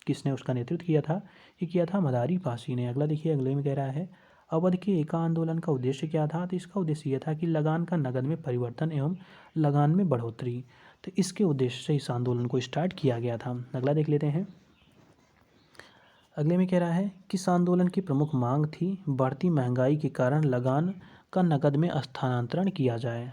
किसने उसका नेतृत्व किया था? ये किया था मदारी पासी ने। अगला देखिए अगले में कह रहा है अवध के एका आंदोलन का उद्देश्य क्या था? तो इसका उद्देश्य यह था कि लगान का नगद में परिवर्तन एवं लगान में बढ़ोतरी, तो इसके उद्देश्य से इस आंदोलन को स्टार्ट किया गया था। अगला देख लेते हैं। अगले में कह रहा है किस आंदोलन की प्रमुख मांग थी बढ़ती महंगाई के कारण लगान का नगद में स्थानांतरण किया जाए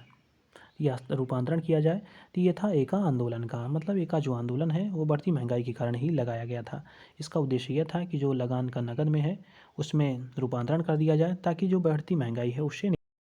या रूपांतरण किया जाए? तो ये था एका आंदोलन का, मतलब एका जो आंदोलन है वो बढ़ती महंगाई के कारण ही लगाया गया था। इसका उद्देश्य यह था कि जो लगान का नगद में है उसमें रूपांतरण कर दिया जाए ताकि जो बढ़ती महंगाई है उससे